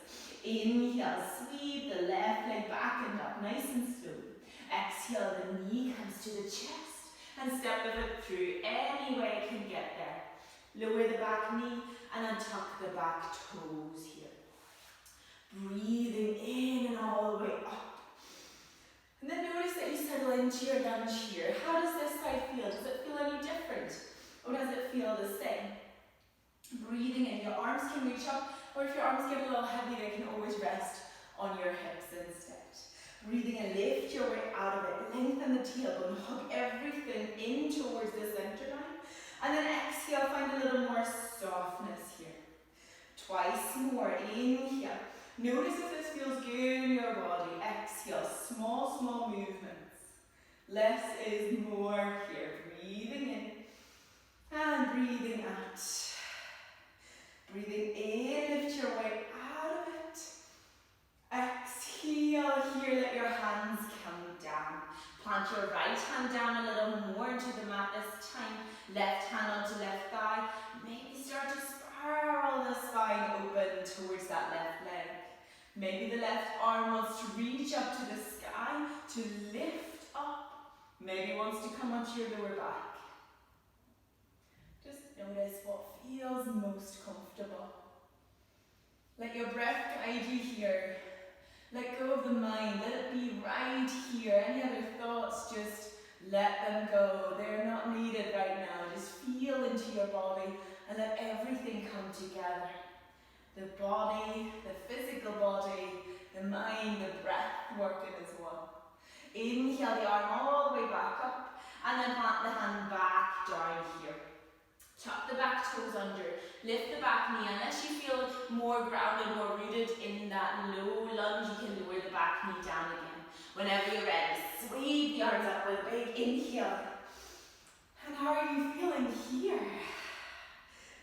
Inhale, sweep the left leg back and up, nice and slow. Exhale, the knee comes to the chest and step the foot through any way it can get there. Lower the back knee and then tuck the back toes here. Breathing in and all the way up. And then notice that you settle into your lunge here. How does this side feel? Does it feel any different? Or does it feel the same? Breathing in, your arms can reach up, or if your arms get a little heavy, they can always rest on your hips instead. Breathing in, lift your way out of it. Lengthen the tailbone, hug everything in towards the center line. And then exhale, find a little more softness here. Twice more, inhale. Notice if this feels good in your body. Exhale, small movements. Less is more here. Breathing in and breathing out. Breathing in, lift your way out of it. Exhale here, let your hands come down. Plant your right hand down a little more into the mat this time. Left hand onto left thigh. Maybe start to spiral the spine open towards that left leg. Maybe the left arm wants to reach up to the sky to lift up. Maybe it wants to come onto your lower back. Just notice what feels most comfortable. Let your breath guide you here. Let go of the mind. Let it be right here. Any other thoughts, just let them go. They're not needed right now. Just feel into your body and let everything come together. The body, the physical body, the mind, the breath working as one. Inhale the arm all the way back up and then plant the hand back down here. Tuck the back toes under, lift the back knee. Unless you feel more grounded, more rooted in that low lunge, you can lower the back knee down again. Whenever you're ready, sweep the arms up with a big inhale. And how are you feeling here?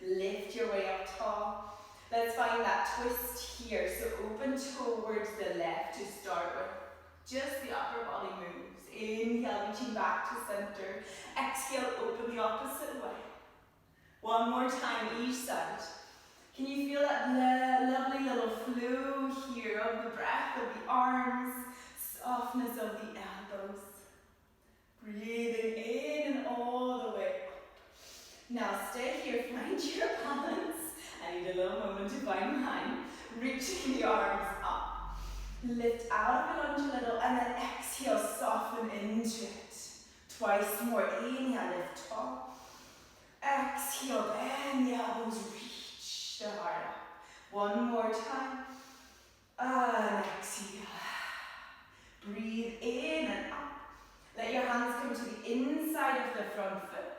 Lift your way up tall. Let's find that twist here. So open towards the left to start with. Just the upper body moves. Inhale, reaching back to center. Exhale, open the opposite way. One more time, each side. Can you feel that lovely little flow here of the breath, of the arms, softness of the elbows? Breathing in and all the way up. Now stay here, find your balance. I need a little moment to find mine. Reaching the arms up. Lift out of the lunge a little and then exhale, soften into it. Twice more. Inhale, lift tall. Exhale, bend the elbows, reach the heart up. One more time. And exhale. Breathe in and up. Let your hands come to the inside of the front foot.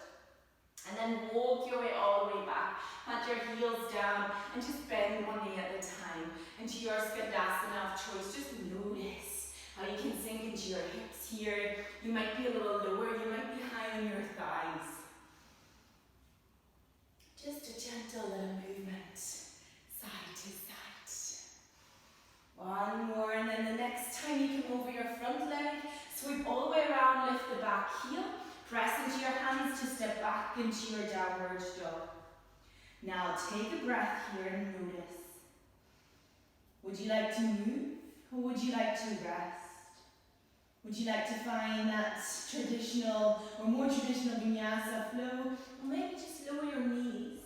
And then walk your way all the way back. Plant your heels down and just bend one knee at a time into your Skandasana of choice. Just notice how you can sink into your hips here. You might be a little lower, you might be high on your thighs. Just a gentle little movement, side to side. One more, and then the next time you come over your front leg, sweep all the way around, lift the back heel, press into your hands to step back into your downward dog. Now take a breath here and notice. Would you like to move, or would you like to rest? Would you like to find that traditional or more traditional vinyasa flow? Or maybe just lower your knees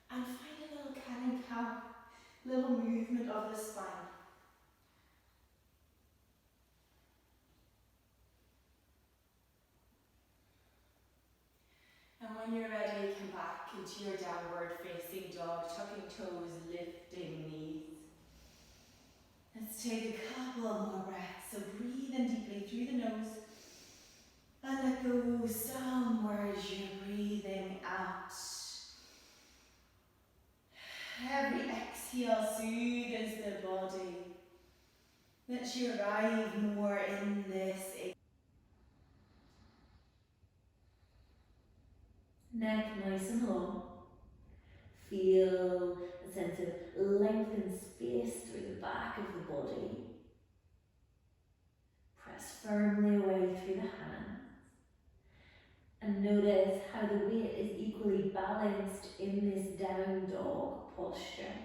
and find a little cat and cow, little movement of the spine. And when you're ready, come back into your downward facing dog, tucking toes, lifting knees. Let's take a couple more breaths. So breathe in deeply through the nose and let go downwards. You're breathing out. Every exhale soothes the body. Let you arrive more in this. Neck nice and long. Feel a sense of length and space through the back of the body. Press firmly away through the hands. And notice how the weight is equally balanced in this down dog posture.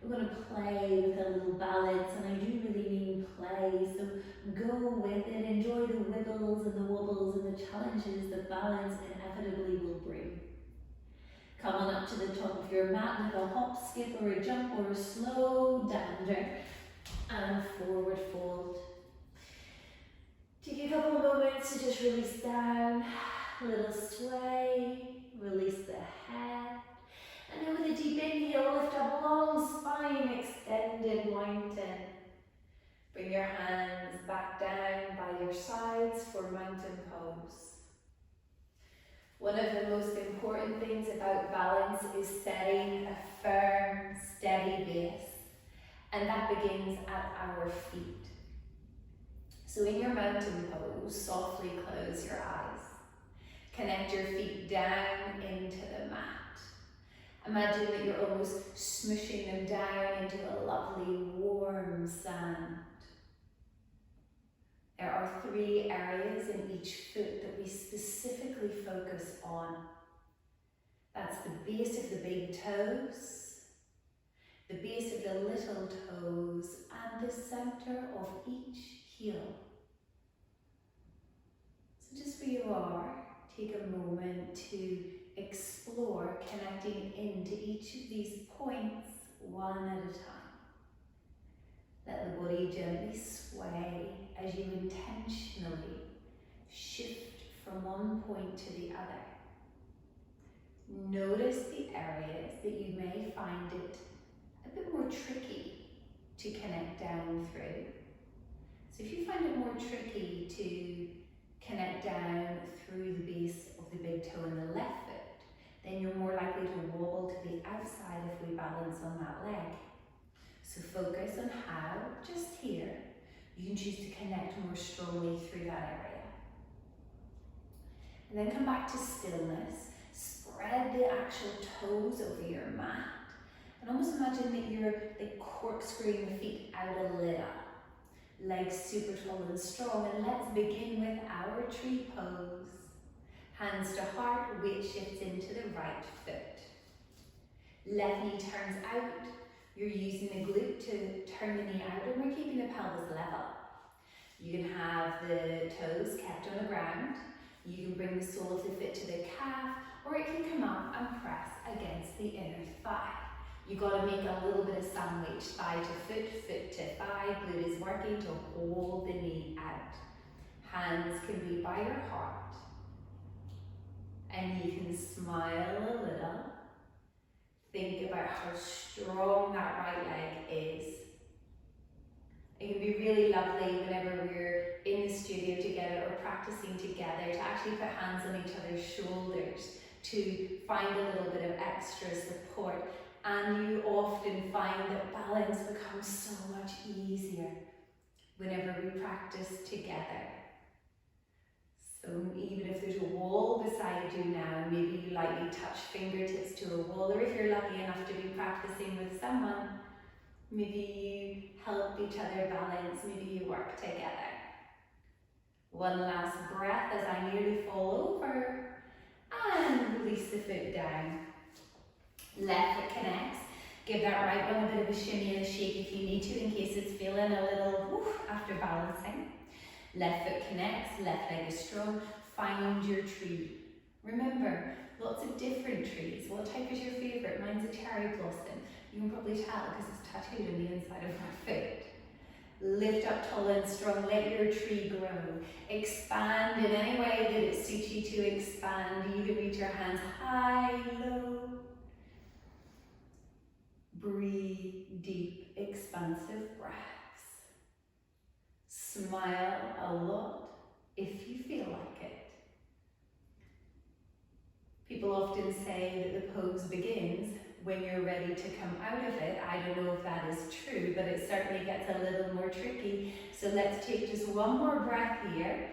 We're going to play with a little balance, and I do really mean play, so go with it, enjoy the wiggles and the wobbles and the challenges that balance inevitably will bring. Come on up to the top of your mat with a hop, skip or a jump or a slow dander and forward fold. Take a couple of moments to just release down, a little sway, release the head. And then with a deep inhale, lift up long spine, extended mountain. Bring your hands back down by your sides for mountain pose. One of the most important things about balance is setting a firm, steady base, and that begins at our feet. So in your mountain pose, softly close your eyes. Connect your feet down into the mat. Imagine that you're almost smooshing them down into a lovely warm sand. There are 3 areas in each foot that we specifically focus on. That's the base of the big toes, the base of the little toes, and the center of each heel. So just where you are, take a moment to explore connecting into each of these points one at a time. Let the body gently sway as you intentionally shift from one point to the other. Notice the areas that you may find it a bit more tricky to connect down through. So if you find it more tricky to connect down through the base of the big toe and the can choose to connect more strongly through that area. And then come back to stillness. Spread the actual toes over your mat. And almost imagine that you're like corkscrewing the feet out a little. Legs super tall and strong. And let's begin with our tree pose. Hands to heart, weight shifts into the right foot. Left knee turns out. You're using the glute to turn the knee out, and we're keeping the pelvis level. You can have the toes kept on the ground. You can bring the sole of the foot to the calf, or it can come up and press against the inner thigh. You've got to make a little bit of sandwich, thigh to foot, foot to thigh. Glute is working to hold the knee out. Hands can be by your heart. And you can smile a little. Think about how strong that right leg is. It can be really lovely whenever we're in the studio together or practicing together to actually put hands on each other's shoulders to find a little bit of extra support. And you often find that balance becomes so much easier whenever we practice together. So even if there's a wall beside you now, maybe you lightly touch fingertips to a wall, or if you're lucky enough to be practicing with someone, maybe you help each other balance, maybe you work together. One last breath as I nearly fall over, and release the foot down. Left foot connects. Give that right one a bit of a shimmy and a shake if you need to, in case it's feeling a little woof after balancing. Left foot connects, left leg is strong. Find your tree. Remember, lots of different trees. What type is your favourite? Mine's a cherry blossom. You can probably tell because it's tattooed on the inside of my foot. Lift up tall and strong, let your tree grow. Expand in any way that it suits you to expand. You can reach your hands high, low. Breathe deep, expansive breaths. Smile a lot if you feel like it. People often say that the pose begins when you're ready to come out of it. I don't know if that is true, but it certainly gets a little more tricky. So let's take just one more breath here.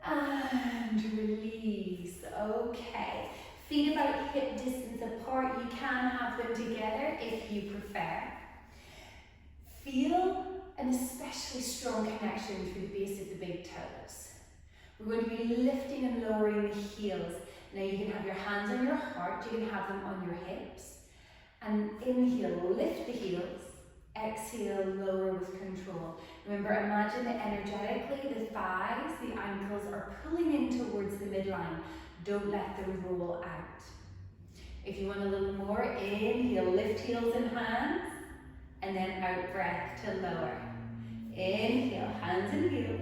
And release. Okay. Feet about hip distance apart. You can have them together if you prefer. Feel an especially strong connection through the base of the big toes. We're going to be lifting and lowering the heels. Now you can have your hands on your heart, you can have them on your hips. And inhale, lift the heels. Exhale, lower with control. Remember, imagine that energetically the thighs, the ankles are pulling in towards the midline. Don't let them roll out. If you want a little more, inhale, lift heels and hands. And then out breath to lower. Inhale, hands and heels.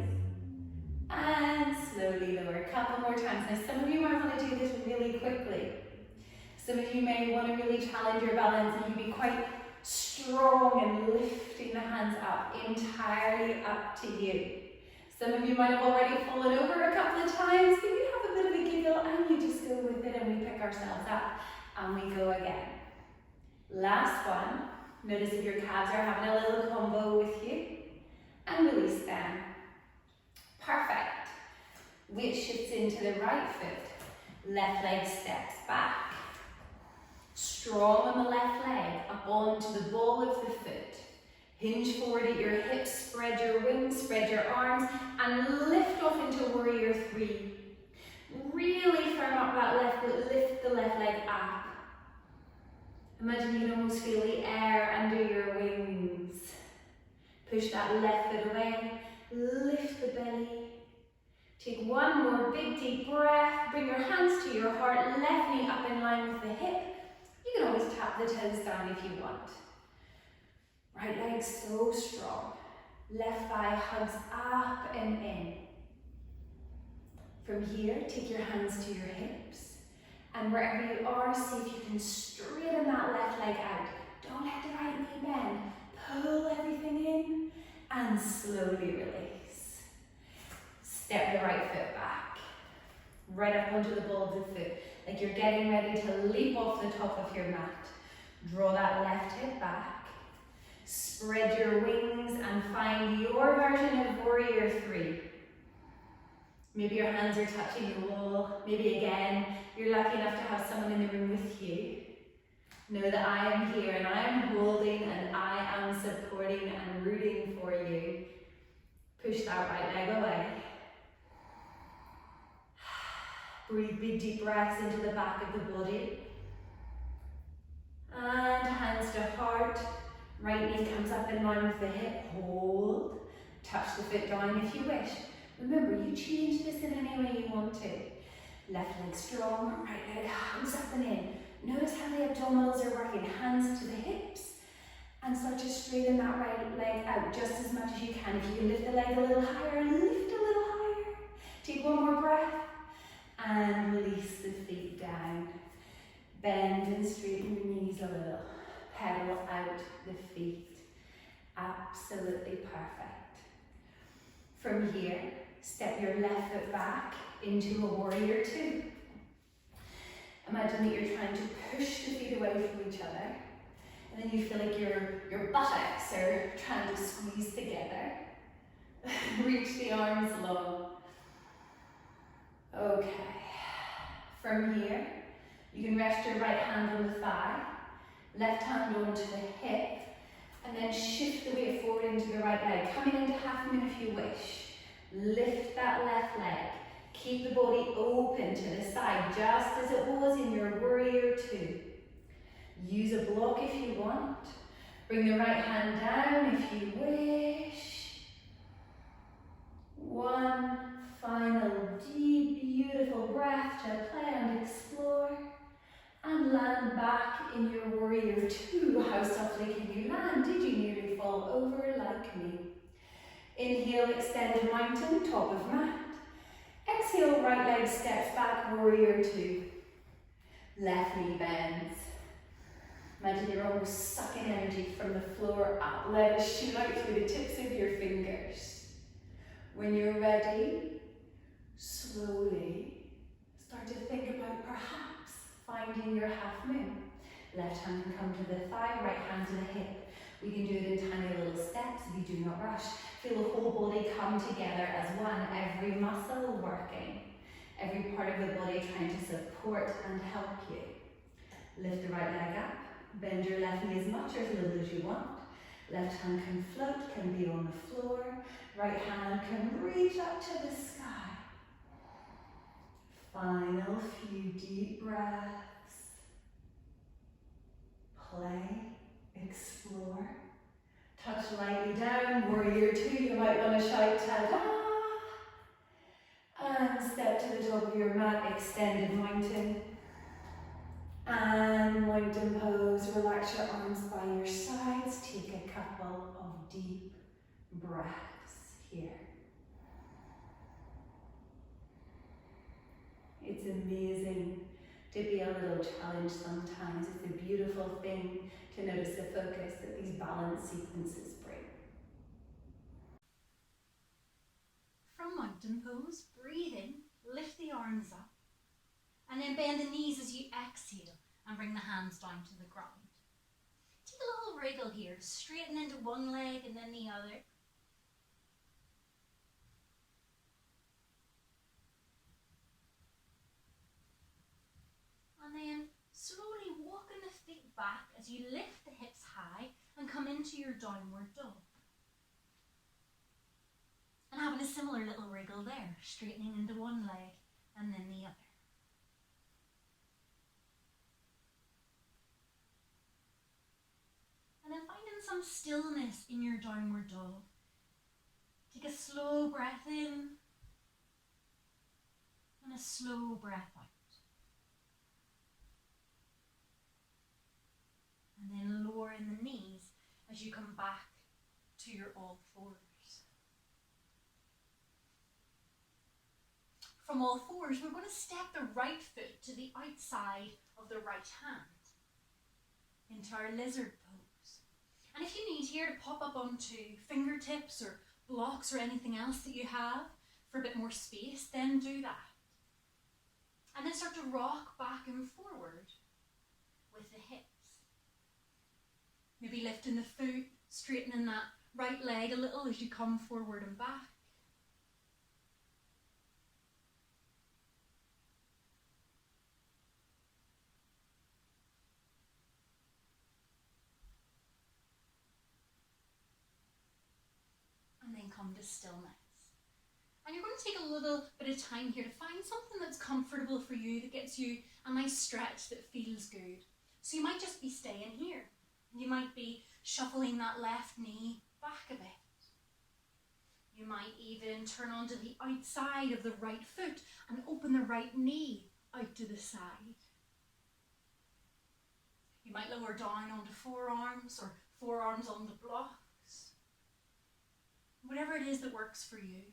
And slowly lower. A couple more times. Now some of you might want to do this really quickly. Some of you may want to really challenge your balance and you be quite strong and lifting the hands up, entirely up to you. Some of you might have already fallen over a couple of times, but you have a bit of a giggle and you just go with it and we pick ourselves up and we go again. Last one. Notice if your calves are having a little combo with you and release them. Perfect. Weight shifts into the right foot. Left leg steps back. Strong on the left leg, up onto the ball of the foot. Hinge forward at your hips, spread your wings, spread your arms, and lift off into warrior three. Really firm up that left foot, lift the left leg up. Imagine you can almost feel the air under your wings. Push that left foot away, lift the belly. Take one more big deep breath, bring your hands to your heart, left knee up in line with the hip. You can always tap the toes down if you want. Right leg so strong. Left thigh hugs up and in. From here, take your hands to your hips. And wherever you are, see if you can straighten that left leg out. Don't let the right knee bend. Pull everything in and slowly release. Step the right foot back. Right up onto the ball of the foot. Like you're getting ready to leap off the top of your mat. Draw that left hip back. Spread your wings and find your version of warrior 3. Maybe your hands are touching the wall. Maybe again, you're lucky enough to have someone in the room with you. Know that I am here and I am holding and I am supporting and rooting for you. Push that right leg away. Breathe big deep breaths into the back of the body. And hands to heart. Right knee comes up in line with the hip. Hold. Touch the foot down if you wish. Remember, you change this in any way you want to. Left leg strong, right leg comes up and in. Notice how the abdominals are working. Hands to the hips. And start to straighten that right leg out just as much as you can. If you can lift the leg a little higher, lift a little higher. Take one more breath. And release the feet down. Bend and straighten your knees a little. Pedal out the feet. Absolutely perfect. From here, step your left foot back into a warrior 2. Imagine that you're trying to push the feet away from each other. And then you feel like your buttocks are trying to squeeze together. Reach the arms long. Okay. From here, you can rest your right hand on the thigh, left hand onto the hip, and then shift the weight forward into the right leg. Coming into half moon if you wish. Lift that left leg. Keep the body open to the side, just as it was in your warrior 2. Use a block if you want. Bring the right hand down if you wish. One final deep, beautiful breath to play and explore. And land back in your warrior 2. How softly can you land? Did you nearly fall over like me? Inhale, extended mountain, top of mat. Exhale, right leg steps back, warrior 2. Left knee bends. Imagine you're almost sucking energy from the floor up. Let it shoot out through the tips of your fingers. When you're ready, slowly start to think about perhaps finding your half moon. Left hand can come to the thigh, right hand to the hip. We can do it in tiny little steps if you do not rush. Feel the whole body come together as one, every muscle working, every part of the body trying to support and help you. Lift the right leg up, bend your left knee as much or as little as you want. Left hand can float, can be on the floor. Right hand can reach up to the sky. Final few deep breaths. Play, explore. Touch lightly down, warrior 2, you might want to shout ta-da. And step to the top of your mat, extended mountain. And mountain pose, relax your arms by your sides, take a couple of deep breaths here. It's amazing to be a little challenged sometimes. It's a beautiful thing to notice the focus that these balance sequences bring. From mountain pose, breathe in, lift the arms up, and then bend the knees as you exhale and bring the hands down to the ground. Take a little wriggle here to straighten into one leg and then the other. And then slowly walking the feet back as you lift the hips high and come into your downward dog. And having a similar little wriggle there, straightening into one leg and then the other. And then finding some stillness in your downward dog. Take a slow breath in and a slow breath out. And then lowering the knees as you come back to your all fours. From all fours, we're going to step the right foot to the outside of the right hand into our lizard pose. And if you need here to pop up onto fingertips or blocks or anything else that you have for a bit more space, then do that. And then start to rock back and forward with the hips. Maybe lifting the foot straightening that right leg a little as you come forward and back. And then come to stillness. And you're going to take a little bit of time here to find something that's comfortable for you, that gets you a nice stretch that feels good. So you might just be staying here. You might be shuffling that left knee back a bit. You might even turn onto the outside of the right foot and open the right knee out to the side. You might lower down onto forearms or forearms on the blocks. Whatever it is that works for you.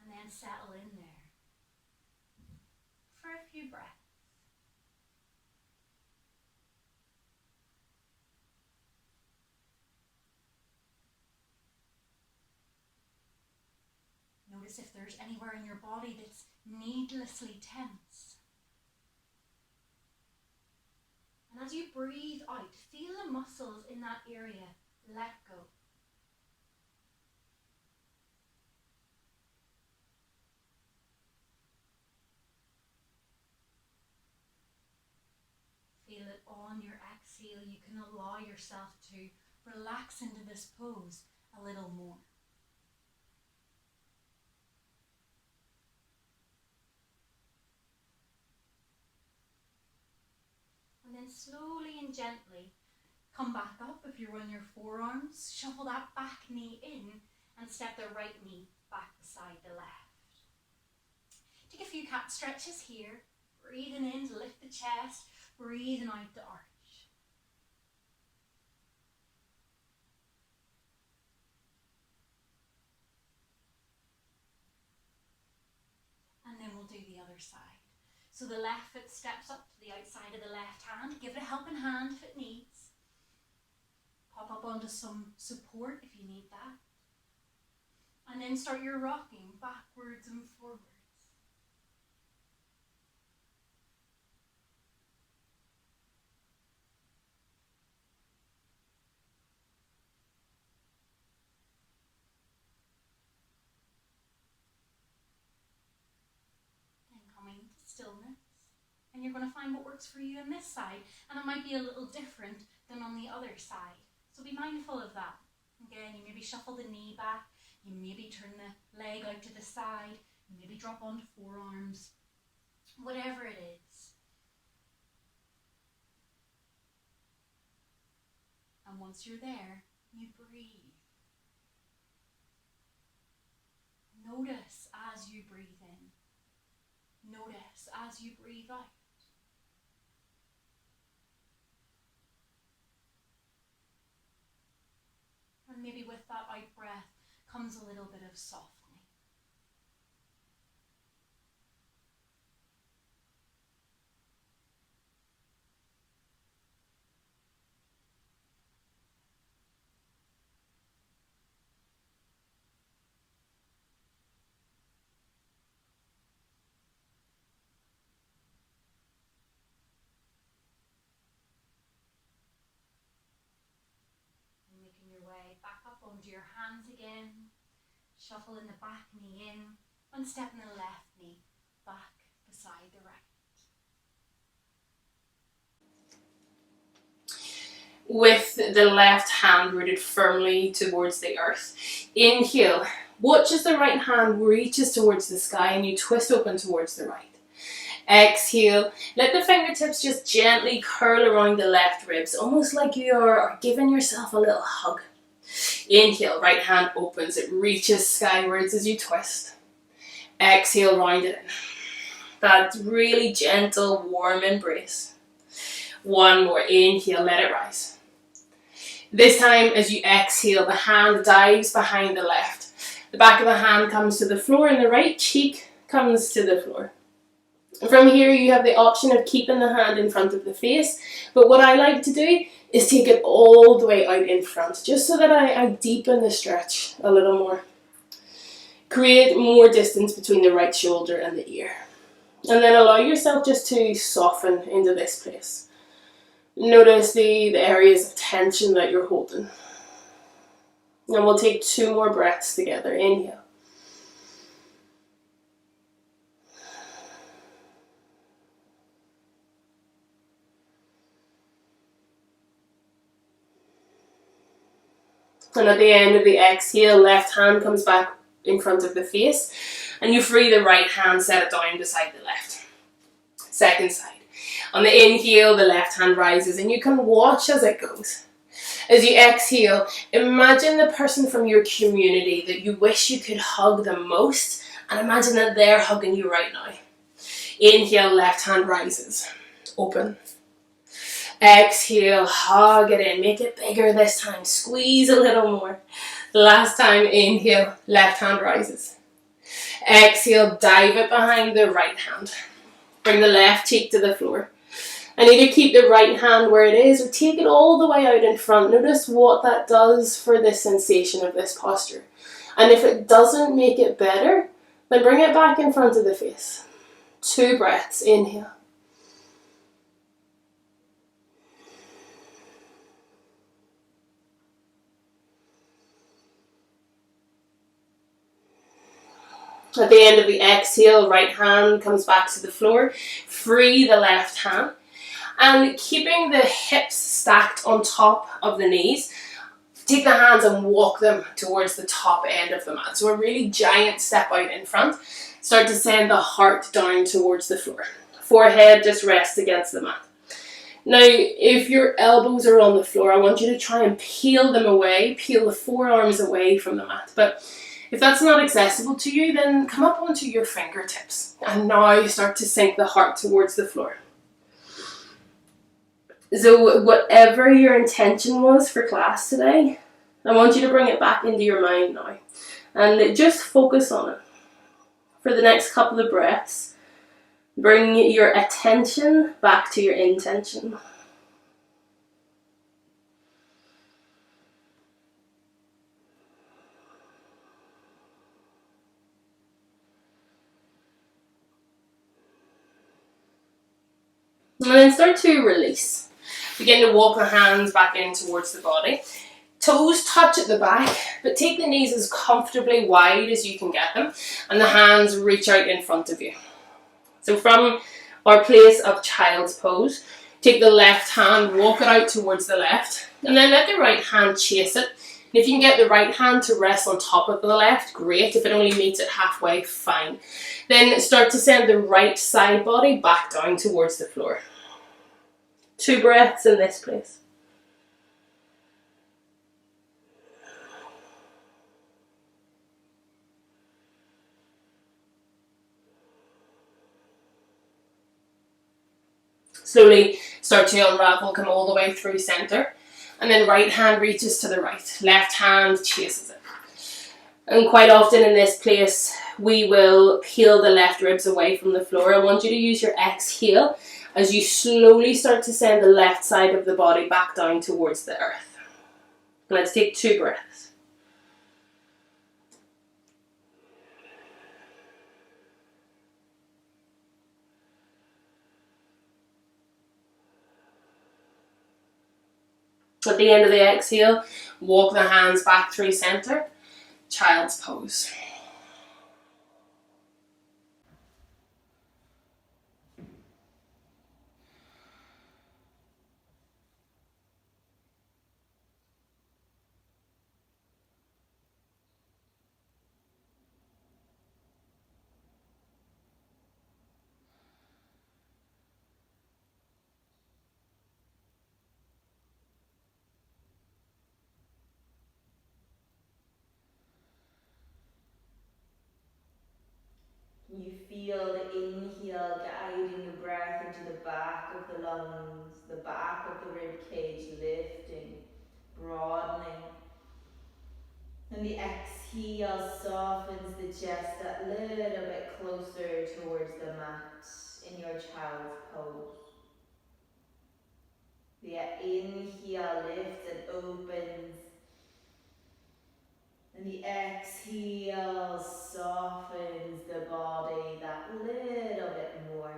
And then settle in there for a few breaths. Notice if there's anywhere in your body that's needlessly tense. And as you breathe out, feel the muscles in that area let go. Feel it on your exhale. You can allow yourself to relax into this pose a little more. And then slowly and gently come back up. If you're on your forearms, shuffle that back knee in and step the right knee back beside the left. Take a few cat stretches here. Breathing in to lift the chest, breathing out to arch. And then we'll do the other side. So the left foot steps up to the outside of the left hand. Give it a helping hand if it needs. Pop up onto some support if you need that. And then start your rocking backwards and forwards. Stillness, and you're going to find what works for you on this side, and it might be a little different than on the other side, so be mindful of that. Again, you maybe shuffle the knee back, you maybe turn the leg out to the side, you maybe drop onto forearms, whatever it is. And once you're there, you breathe. Notice as you breathe in. Notice as you breathe out. And maybe with that out breath comes a little bit of softening. Back up onto your hands again, shuffling the back knee in, and stepping the left knee back beside the right. With the left hand rooted firmly towards the earth. Inhale, watch as the right hand reaches towards the sky and you twist open towards the right. Exhale, let the fingertips just gently curl around the left ribs, almost like you are giving yourself a little hug. Inhale, right hand opens, it reaches skywards as you twist. Exhale, round it in. That really gentle, warm embrace. One more, inhale, let it rise. This time, as you exhale, the hand dives behind the left. The back of the hand comes to the floor and the right cheek comes to the floor. From here, you have the option of keeping the hand in front of the face, but what I like to do is take it all the way out in front, just so that I deepen the stretch a little more. Create more distance between the right shoulder and the ear. And then allow yourself just to soften into this place. Notice the areas of tension that you're holding. And we'll take 2 more breaths together. Inhale. And at the end of the exhale, left hand comes back in front of the face, and you free the right hand, set it down beside the left. Second side. On the inhale, the left hand rises, and you can watch as it goes. As you exhale, imagine the person from your community that you wish you could hug the most, and imagine that they're hugging you right now. Inhale, left hand rises. Open. Exhale, hug it in. Make it bigger this time. Squeeze a little more. Last time, inhale, left hand rises. Exhale, dive it behind the right hand. Bring the left cheek to the floor. And either keep the right hand where it is or take it all the way out in front. Notice what that does for the sensation of this posture. And if it doesn't make it better, then bring it back in front of the face. 2 breaths. Inhale. At the end of the exhale, right hand comes back to the floor. Free the left hand. And keeping the hips stacked on top of the knees, take the hands and walk them towards the top end of the mat. So a really giant step out in front. Start to send the heart down towards the floor. Forehead just rests against the mat. Now, if your elbows are on the floor, I want you to try and peel them away, peel the forearms away from the mat. But if that's not accessible to you, then come up onto your fingertips. And now start to sink the heart towards the floor. So whatever your intention was for class today, I want you to bring it back into your mind now. And just focus on it. For the next couple of breaths, bring your attention back to your intention. And then start to release. Begin to walk the hands back in towards the body. Toes touch at the back, but take the knees as comfortably wide as you can get them, and the hands reach out in front of you. So from our place of child's pose, take the left hand, walk it out towards the left, and then let the right hand chase it. And if you can get the right hand to rest on top of the left, great. If it only meets it halfway, fine. Then start to send the right side body back down towards the floor. 2 breaths in this place. Slowly start to unravel, come all the way through center. And then right hand reaches to the right, left hand chases it. And quite often in this place, we will peel the left ribs away from the floor. I want you to use your exhale as you slowly start to send the left side of the body back down towards the earth. Let's take 2 breaths. At the end of the exhale, walk the hands back through center, child's pose. You feel the inhale guiding the breath into the back of the lungs, the back of the rib cage lifting, broadening. And the exhale softens the chest a little bit closer towards the mat in your child's pose. The inhale lifts and opens. And the exhale softens the body that little bit more.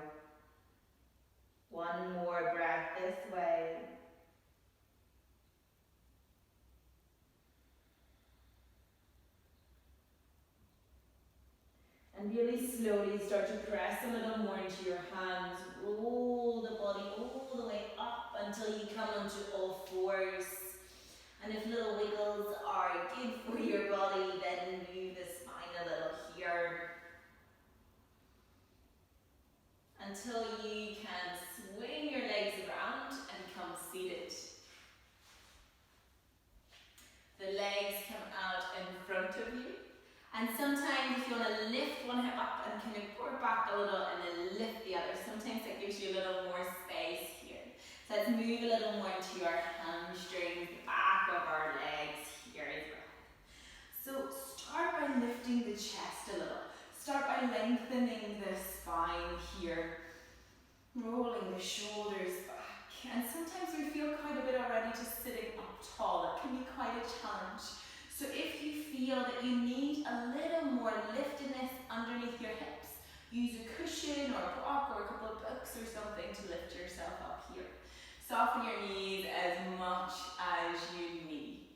One more breath this way. slowly start to press a little more into your hands. Roll the body all the way up until you come onto all fours. And if little wiggles are good for your body, then move the spine a little here. Until you can swing your legs around and come seated. The legs come out in front of you. And sometimes if you want to lift one hip up and kind of pull it back a little and then lift the other, sometimes that gives you a little more space here. So let's move a little more into our hamstrings, the back of our legs here as well. So start by lifting the chest a little. Start by lengthening the spine here. Rolling the shoulders back. And sometimes we feel quite a bit already just sitting up tall. It can be quite a challenge. So if you feel that you need a little more liftedness underneath your hips, use a cushion or a block or a couple of books or something to lift yourself up here. Soften your knees as much as you need.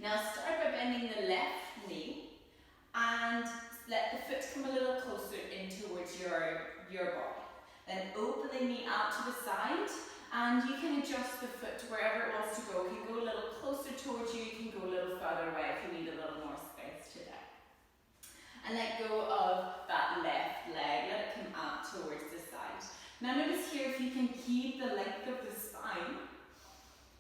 Now start by bending the left knee and let the foot come a little closer in towards your body. Then open the knee out to the side and you can adjust the foot wherever it wants to go. It can go a little closer towards you, you can go a little further away if you need a little more space today. And let go of that left leg, let it come out towards the side. Now notice here if you can keep the length of the spine.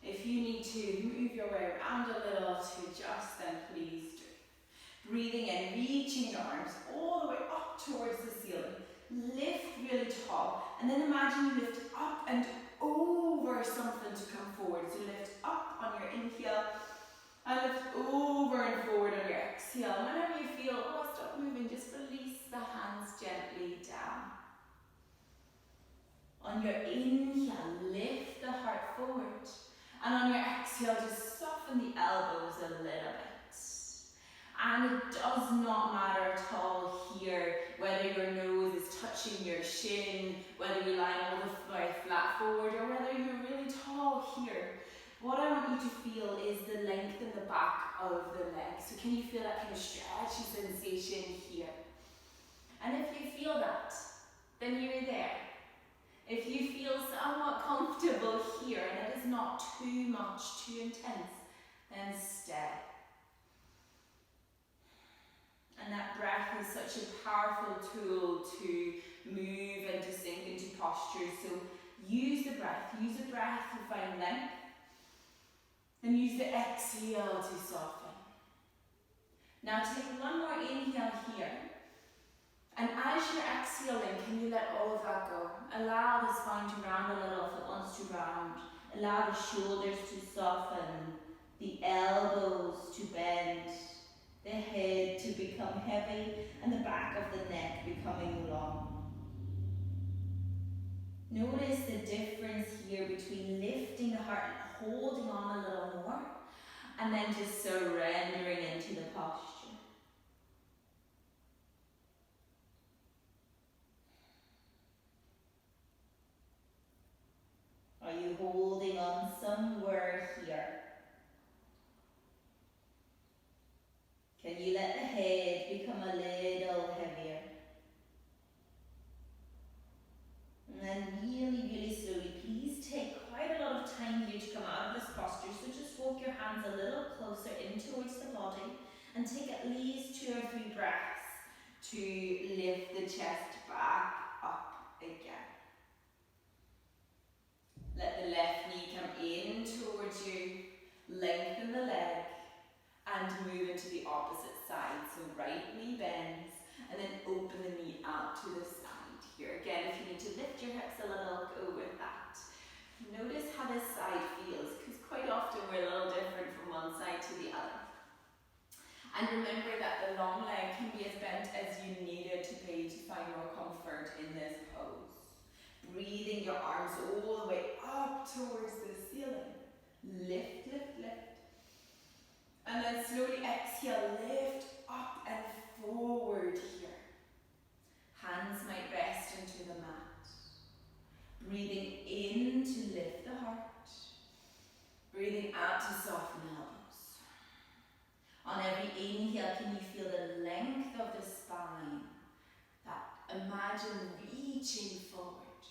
If you need to move your way around a little to adjust, then please do. Breathing in, reaching your arms all the way up towards the ceiling. Lift really tall, and then imagine you lift up and over something to come forward. So lift up on your inhale, and lift over and forward on your exhale. Whenever you feel, oh, stop moving, just release the hands gently down. On your inhale, lift the heart forward, and on your exhale, just soften the elbows a little bit. And it does not matter at all here whether your nose is touching your shin, whether you lie all the way flat forward, or whether you're really tall here. What I want you to feel is the length in the back of the leg. So can you feel that kind of stretchy sensation here? And if you feel that, then you're there. If you feel somewhat comfortable here and it is not too much, too intense, then stay. And that breath is such a powerful tool to move and to sink into posture. So use the breath to find length. And use the exhale to soften. Now take one more inhale here. And as you're exhaling, can you let all of that go? Allow the spine to round a little if it wants to round. Allow the shoulders to soften, the elbows to bend, the head to become heavy, and the back of the neck becoming long. Notice the difference here between lifting the heart and holding on a little more, and then just surrendering into the posture. Are you holding on somewhere here? Can you let the head become a little heavier? And then really slowly, please take quite a lot of time here to come out of this posture. So just walk your hands a little closer in towards the body and take at least 2 or 3 breaths to lift the chest back up again. Let the left knee come in towards you, lengthen the leg, and move into the opposite side. So right knee bends, and then open the knee out to the side here. Again, if you need to lift your hips a little, go with that. Notice how this side feels, because quite often we're a little different from one side to the other. And remember that the long leg can be as bent as you need it to be to find more comfort in this pose. Breathing your arms all the way up towards the ceiling. Lift, lift, lift. And then slowly exhale, lift up and forward here. Hands might rest into the mat. Breathing in to lift the heart. Breathing out to soften elbows. On every inhale, can you feel the length of the spine? That imagine reaching forward.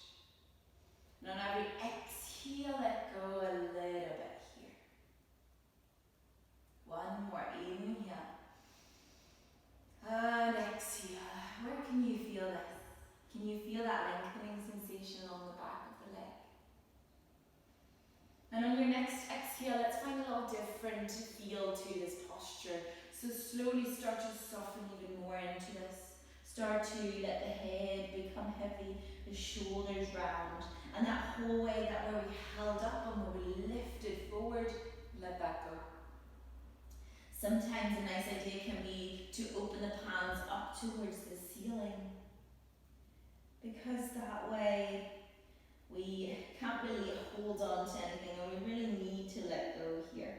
And on every exhale, let go a little bit here. One more inhale. And exhale. Where can you feel this? Can you feel that lengthening sensation along the back of the leg? And on your next exhale, let's find a little different feel to this posture. So slowly start to soften even more into this. Start to let the head become heavy, the shoulders round, and that whole way, that where we held up and where we lifted forward, let that go. Sometimes a nice idea can be to open the palms up towards the ceiling, because that way we can't really hold on to anything, and we really need to let go here.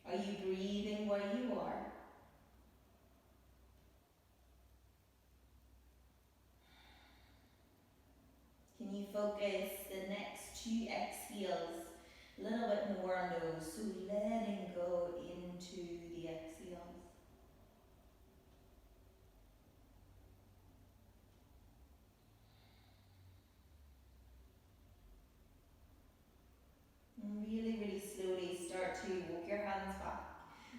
Are you breathing where you are? Can you focus the next 2 exhales a little bit more on those, so letting go into the exhales. And really, really slowly start to walk your hands back.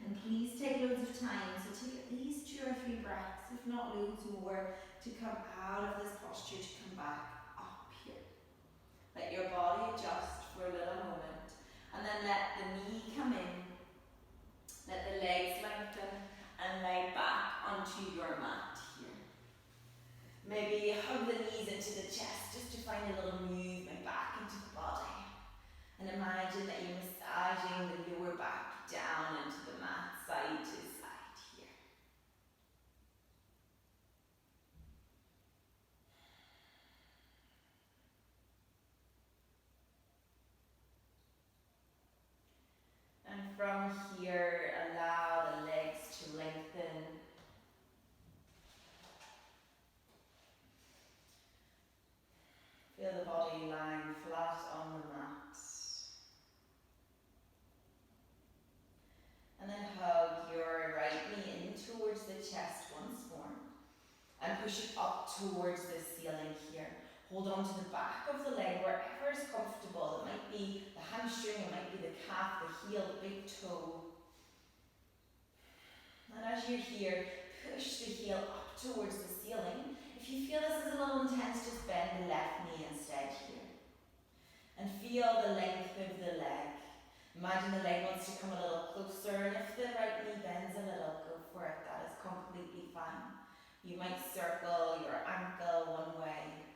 And please take loads of time, so take at least 2 or 3 breaths, if not loads more, to come out of this posture, to come back up here. Let your body adjust for a little moment, and then let the knee come in, let the legs lengthen, and lay back onto your mat here. Maybe hug the knees into the chest, just to find a little movement back into the body. And imagine that you're massaging the lower back down into the mat, side to side here. And from here, allow the legs to lengthen. Feel the body lying flat on the mat. And then hug your right knee in towards the chest once more. And push it up towards the ceiling here. Hold on to the back of the leg wherever is comfortable. It might be the hamstring, it might be the calf, the heel, the big toe. And as you're here, push the heel up towards the ceiling. If you feel this is a little intense, just bend the left knee instead here. And feel the length of the leg. Imagine the leg wants to come a little closer, and if the right knee bends a little, go for it. That is completely fine. You might circle your ankle one way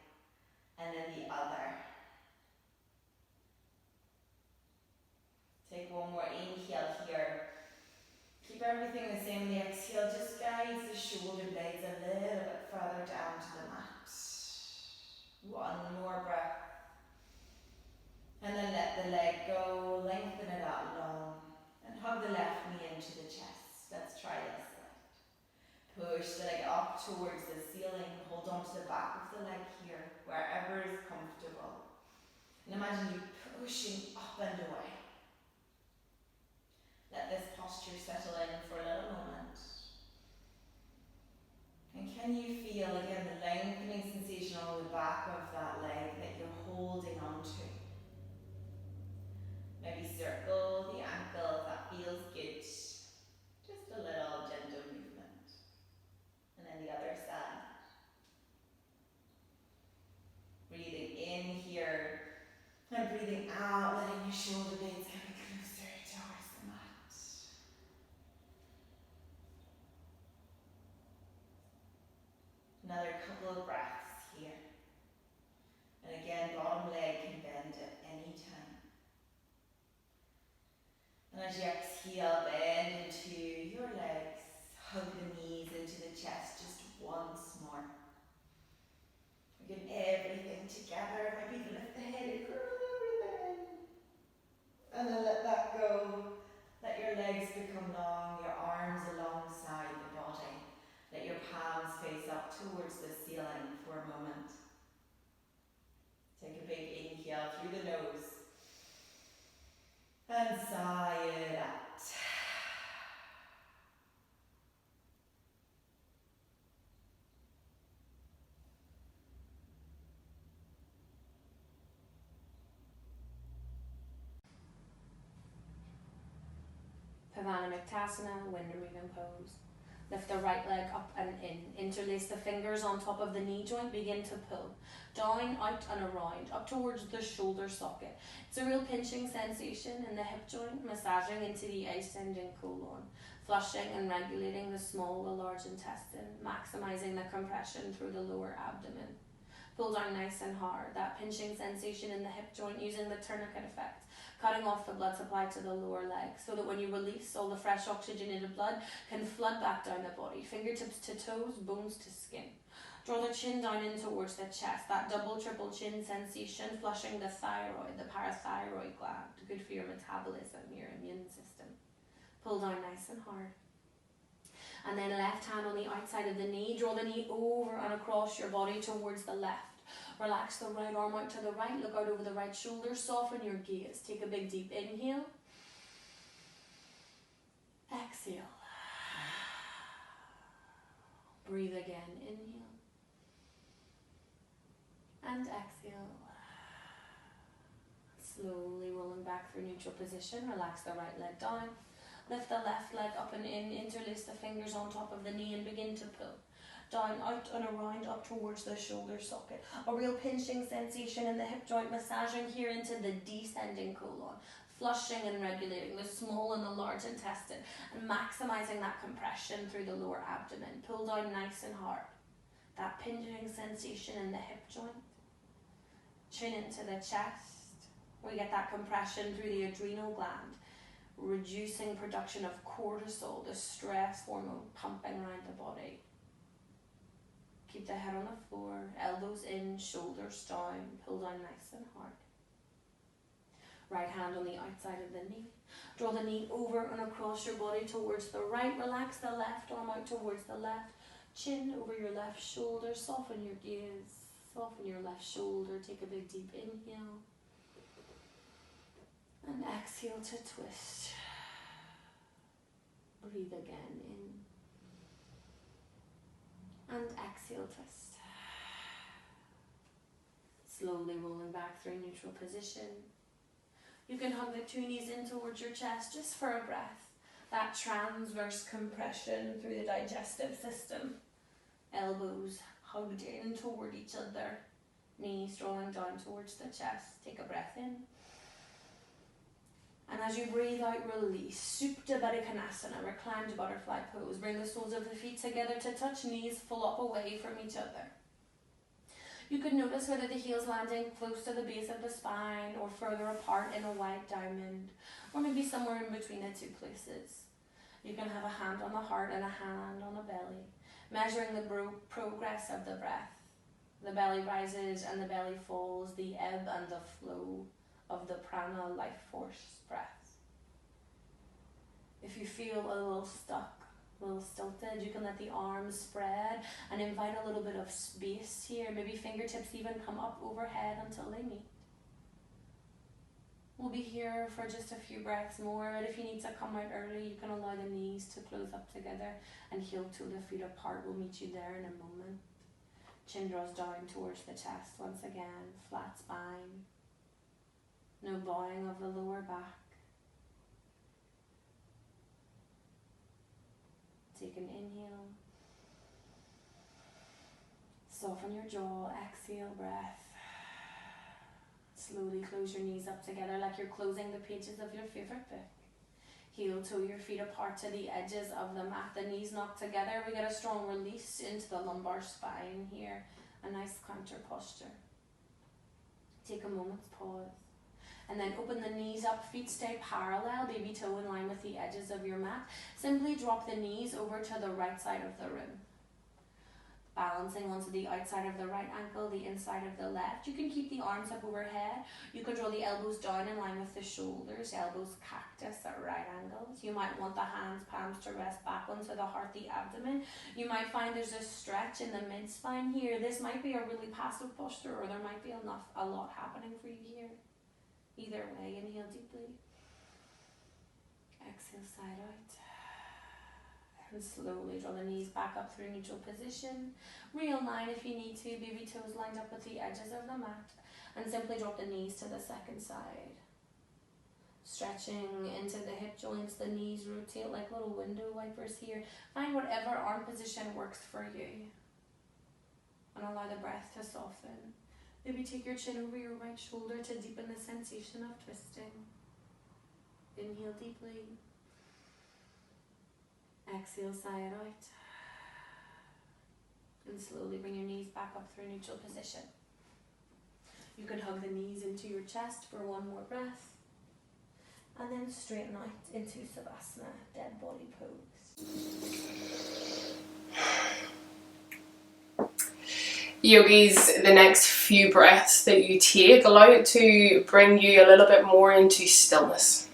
and then the other. Take one more inhale here. Keep everything the same. The exhale just guides the shoulder blades a little bit further down to the mat. One more breath. And then let the leg go, lengthen it out long, and hug the left knee into the chest. Let's try this side. Push the leg up towards the ceiling, hold on to the back of the leg here, wherever is comfortable. And imagine you pushing up and away. Let this posture settle in for a little moment. And can you feel again the lengthening sensation on the back of that leg that you're holding on to? Maybe circle the ankle if that feels good. Just a little gentle movement. And then the other side. Breathing in here and breathing out, letting your shoulder blades come closer towards the mat. Another couple of breaths here. And again, bottom leg can bend at any time. And as you exhale, bend into your legs, hug the knees into the chest just once more. Again, everything together, maybe even lift the head and curl everything. And then let that go. Let your legs become long, your arms alongside the body. Let your palms face up towards the ceiling for a moment. Take a big inhale through the nose. And sigh it out. Pavanamuktasana, wind removing pose. Lift the right leg up and in. Interlace the fingers on top of the knee joint. Begin to pull. Down, out and around, up towards the shoulder socket. It's a real pinching sensation in the hip joint, massaging into the ascending colon, flushing and regulating the small, the large intestine, maximizing the compression through the lower abdomen. Pull down nice and hard, that pinching sensation in the hip joint using the tourniquet effect, cutting off the blood supply to the lower leg so that when you release, all the fresh oxygenated blood can flood back down the body, fingertips to toes, bones to skin. Draw the chin down in towards the chest, that double, triple chin sensation, flushing the thyroid, the parathyroid gland, good for your metabolism, your immune system. Pull down nice and hard. And then left hand on the outside of the knee, draw the knee over and across your body towards the left. Relax the right arm out to the right, look out over the right shoulder, soften your gaze. Take a big deep inhale. Exhale. Breathe again, inhale. And exhale. Slowly rolling back through neutral position, relax the right leg down. Lift the left leg up and in, interlace the fingers on top of the knee and begin to pull. Down, out and around, up towards the shoulder socket. A real pinching sensation in the hip joint, massaging here into the descending colon. Flushing and regulating the small and the large intestine and maximizing that compression through the lower abdomen. Pull down nice and hard. That pinching sensation in the hip joint. Chin into the chest. We get that compression through the adrenal gland, reducing production of cortisol, the stress hormone pumping around the body. Keep the head on the floor, elbows in, shoulders down, pull down nice and hard. Right hand on the outside of the knee. Draw the knee over and across your body towards the right. Relax the left arm out towards the left. Chin over your left shoulder. Soften your gaze. Soften your left shoulder. Take a big deep inhale. And exhale to twist. Breathe again in. And exhale, twist. Slowly rolling back through neutral position. You can hug the two knees in towards your chest just for a breath. That transverse compression through the digestive system. Elbows hugged in toward each other. Knees drawing down towards the chest. Take a breath in. And as you breathe out, release. Supta Baddha Konasana, reclined butterfly pose. Bring the soles of the feet together to touch, knees full up away from each other. You could notice whether the heels landing close to the base of the spine or further apart in a wide diamond, or maybe somewhere in between the two places. You can have a hand on the heart and a hand on the belly, measuring the progress of the breath. The belly rises and the belly falls, the ebb and the flow of the prana life force breath. If you feel a little stuck, a little stilted, you can let the arms spread and invite a little bit of space here. Maybe fingertips even come up overhead until they meet. We'll be here for just a few breaths more, but if you need to come out early, you can allow the knees to close up together and heel toe the feet apart. We'll meet you there in a moment. Chin draws down towards the chest once again, flat spine. No bowing of the lower back. Take an inhale. Soften your jaw, exhale breath. Slowly close your knees up together like you're closing the pages of your favorite book. Heel toe your feet apart to the edges of the mat. The knees knock together. We get a strong release into the lumbar spine here. A nice counter posture. Take a moment's pause. And then open the knees up, feet stay parallel, baby toe in line with the edges of your mat. Simply drop the knees over to the right side of the room. Balancing onto the outside of the right ankle, the inside of the left. You can keep the arms up overhead. You can draw the elbows down in line with the shoulders, elbows cactus at right angles. You might want the hands, palms to rest back onto the heart, the abdomen. You might find there's a stretch in the mid-spine here. This might be a really passive posture, or there might be a lot happening for you here. Either way, inhale deeply. Exhale, side out. And slowly draw the knees back up through neutral position. Realign if you need to, baby toes lined up with the edges of the mat. And simply drop the knees to the second side. Stretching into the hip joints, the knees rotate like little window wipers here. Find whatever arm position works for you. And allow the breath to soften. Maybe take your chin over your right shoulder to deepen the sensation of twisting. Inhale deeply. Exhale, sigh it out. And slowly bring your knees back up through neutral position. You can hug the knees into your chest for one more breath. And then straighten out into Savasana, dead body pose. Yogis, the next few breaths that you take, allow it to bring you a little bit more into stillness.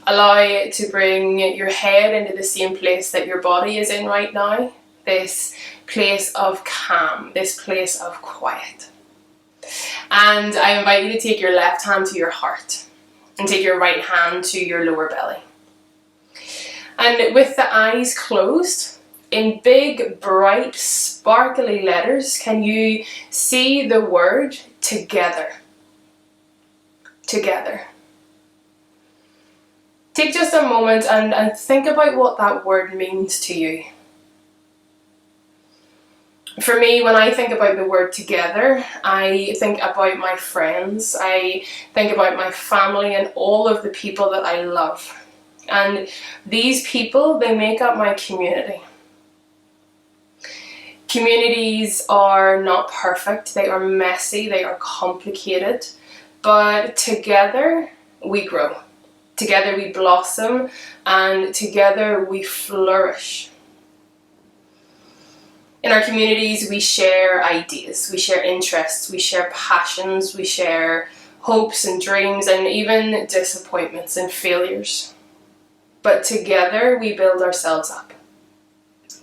Allow it to bring your head into the same place that your body is in right now. This place of calm, this place of quiet. And I invite you to take your left hand to your heart and take your right hand to your lower belly. And with the eyes closed, in big, bright, sparkly letters, can you see the word together? Together. Take just a moment and think about what that word means to you. For me, when I think about the word together, I think about my friends, I think about my family and all of the people that I love. And these people, they make up my community. Communities are not perfect, they are messy, they are complicated, but together we grow. Together we blossom, and together we flourish. In our communities, we share ideas, we share interests, we share passions, we share hopes and dreams, and even disappointments and failures. But together, we build ourselves up.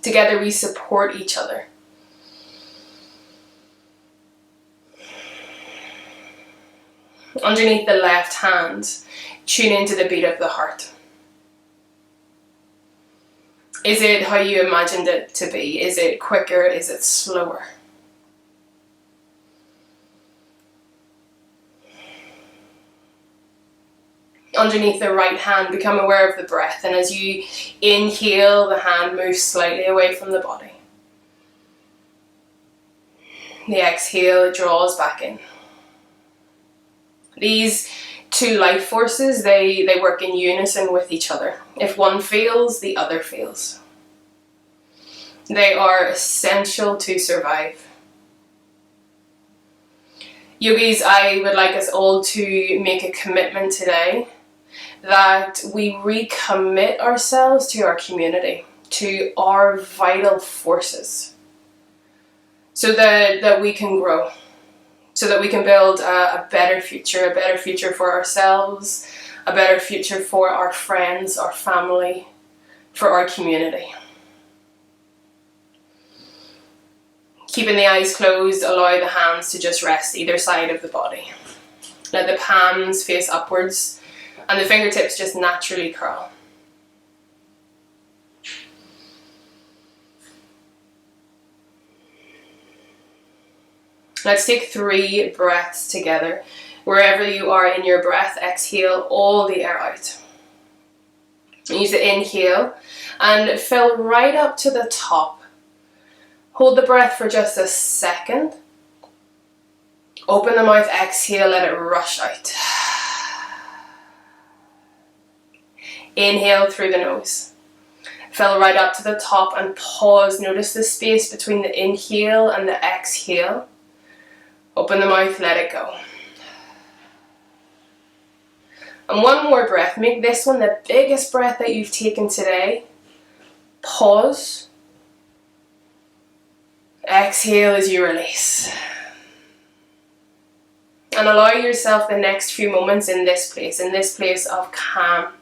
Together, we support each other. Underneath the left hand, tune into the beat of the heart. Is it how you imagined it to be? Is it quicker? Is it slower? Underneath the right hand, become aware of the breath, and as you inhale, the hand moves slightly away from the body. The exhale, it draws back in. These two life forces, they work in unison with each other. If one fails, the other fails. They are essential to survive. Yogis, I would like us all to make a commitment today that we recommit ourselves to our community, to our vital forces, so that we can grow. So that we can build a better future for ourselves, a better future for our friends, our family, for our community. Keeping the eyes closed, allow the hands to just rest either side of the body. Let the palms face upwards and the fingertips just naturally curl. Let's take 3 breaths together. Wherever you are in your breath, exhale all the air out. Use the inhale and fill right up to the top. Hold the breath for just a second. Open the mouth, exhale, let it rush out. Inhale through the nose. Fill right up to the top and pause. Notice the space between the inhale and the exhale. Open the mouth, let it go. And one more breath. Make this one the biggest breath that you've taken today. Pause. Exhale as you release. And allow yourself the next few moments in this place of calm,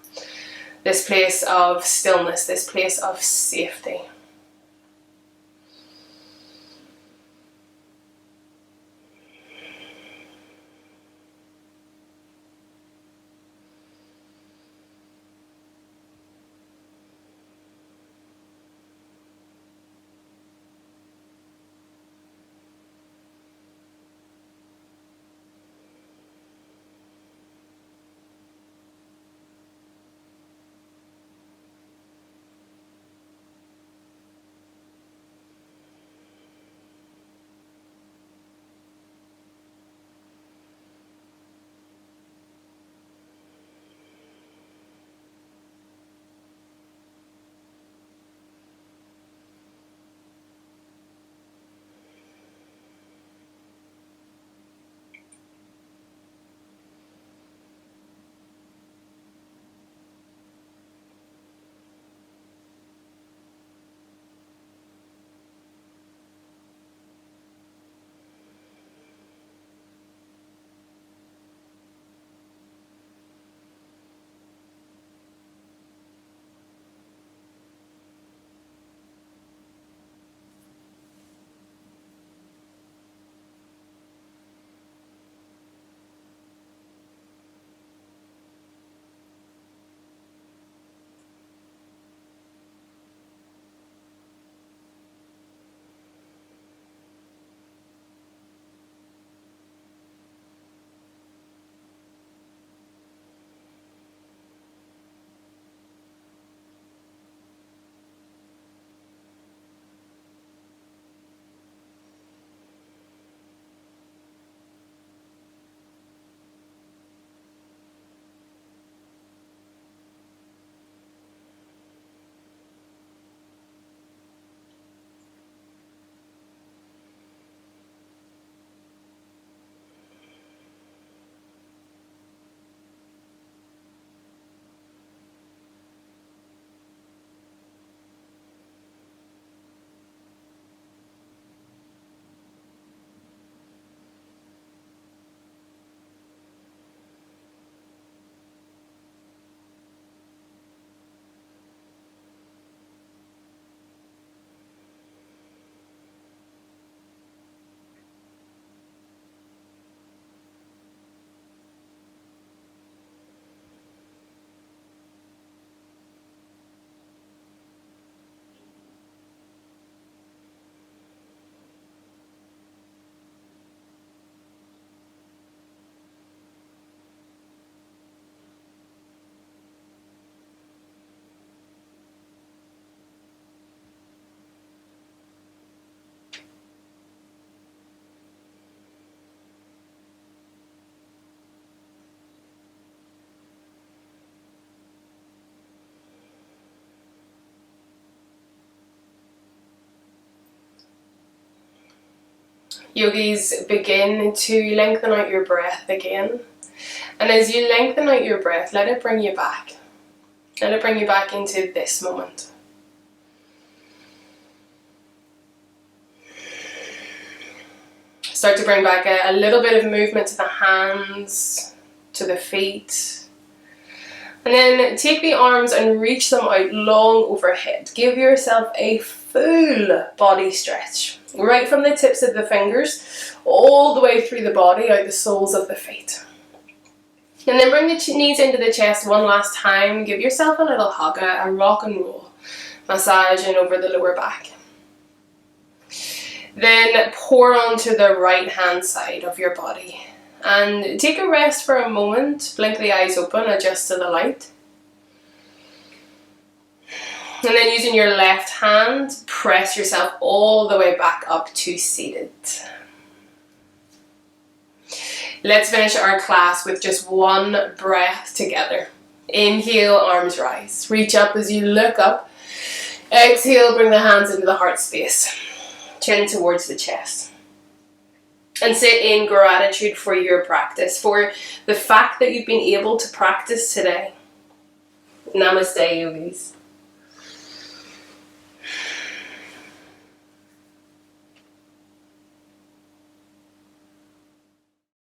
this place of stillness, this place of safety. Yogis, begin to lengthen out your breath again. And as you lengthen out your breath, let it bring you back. Let it bring you back into this moment. Start to bring back a little bit of movement to the hands, to the feet. And then take the arms and reach them out long overhead. Give yourself a full body stretch. Right from the tips of the fingers, all the way through the body, out the soles of the feet. And then bring the knees into the chest one last time. Give yourself a little hug, a rock and roll. Massaging over the lower back. Then pour onto the right hand side of your body. And take a rest for a moment. Blink the eyes open, adjust to the light. And then using your left hand, press yourself all the way back up to seated. Let's finish our class with just one breath together. Inhale, arms rise. Reach up as you look up. Exhale, bring the hands into the heart space. Chin towards the chest. And sit in gratitude for your practice, for the fact that you've been able to practice today. Namaste, yogis.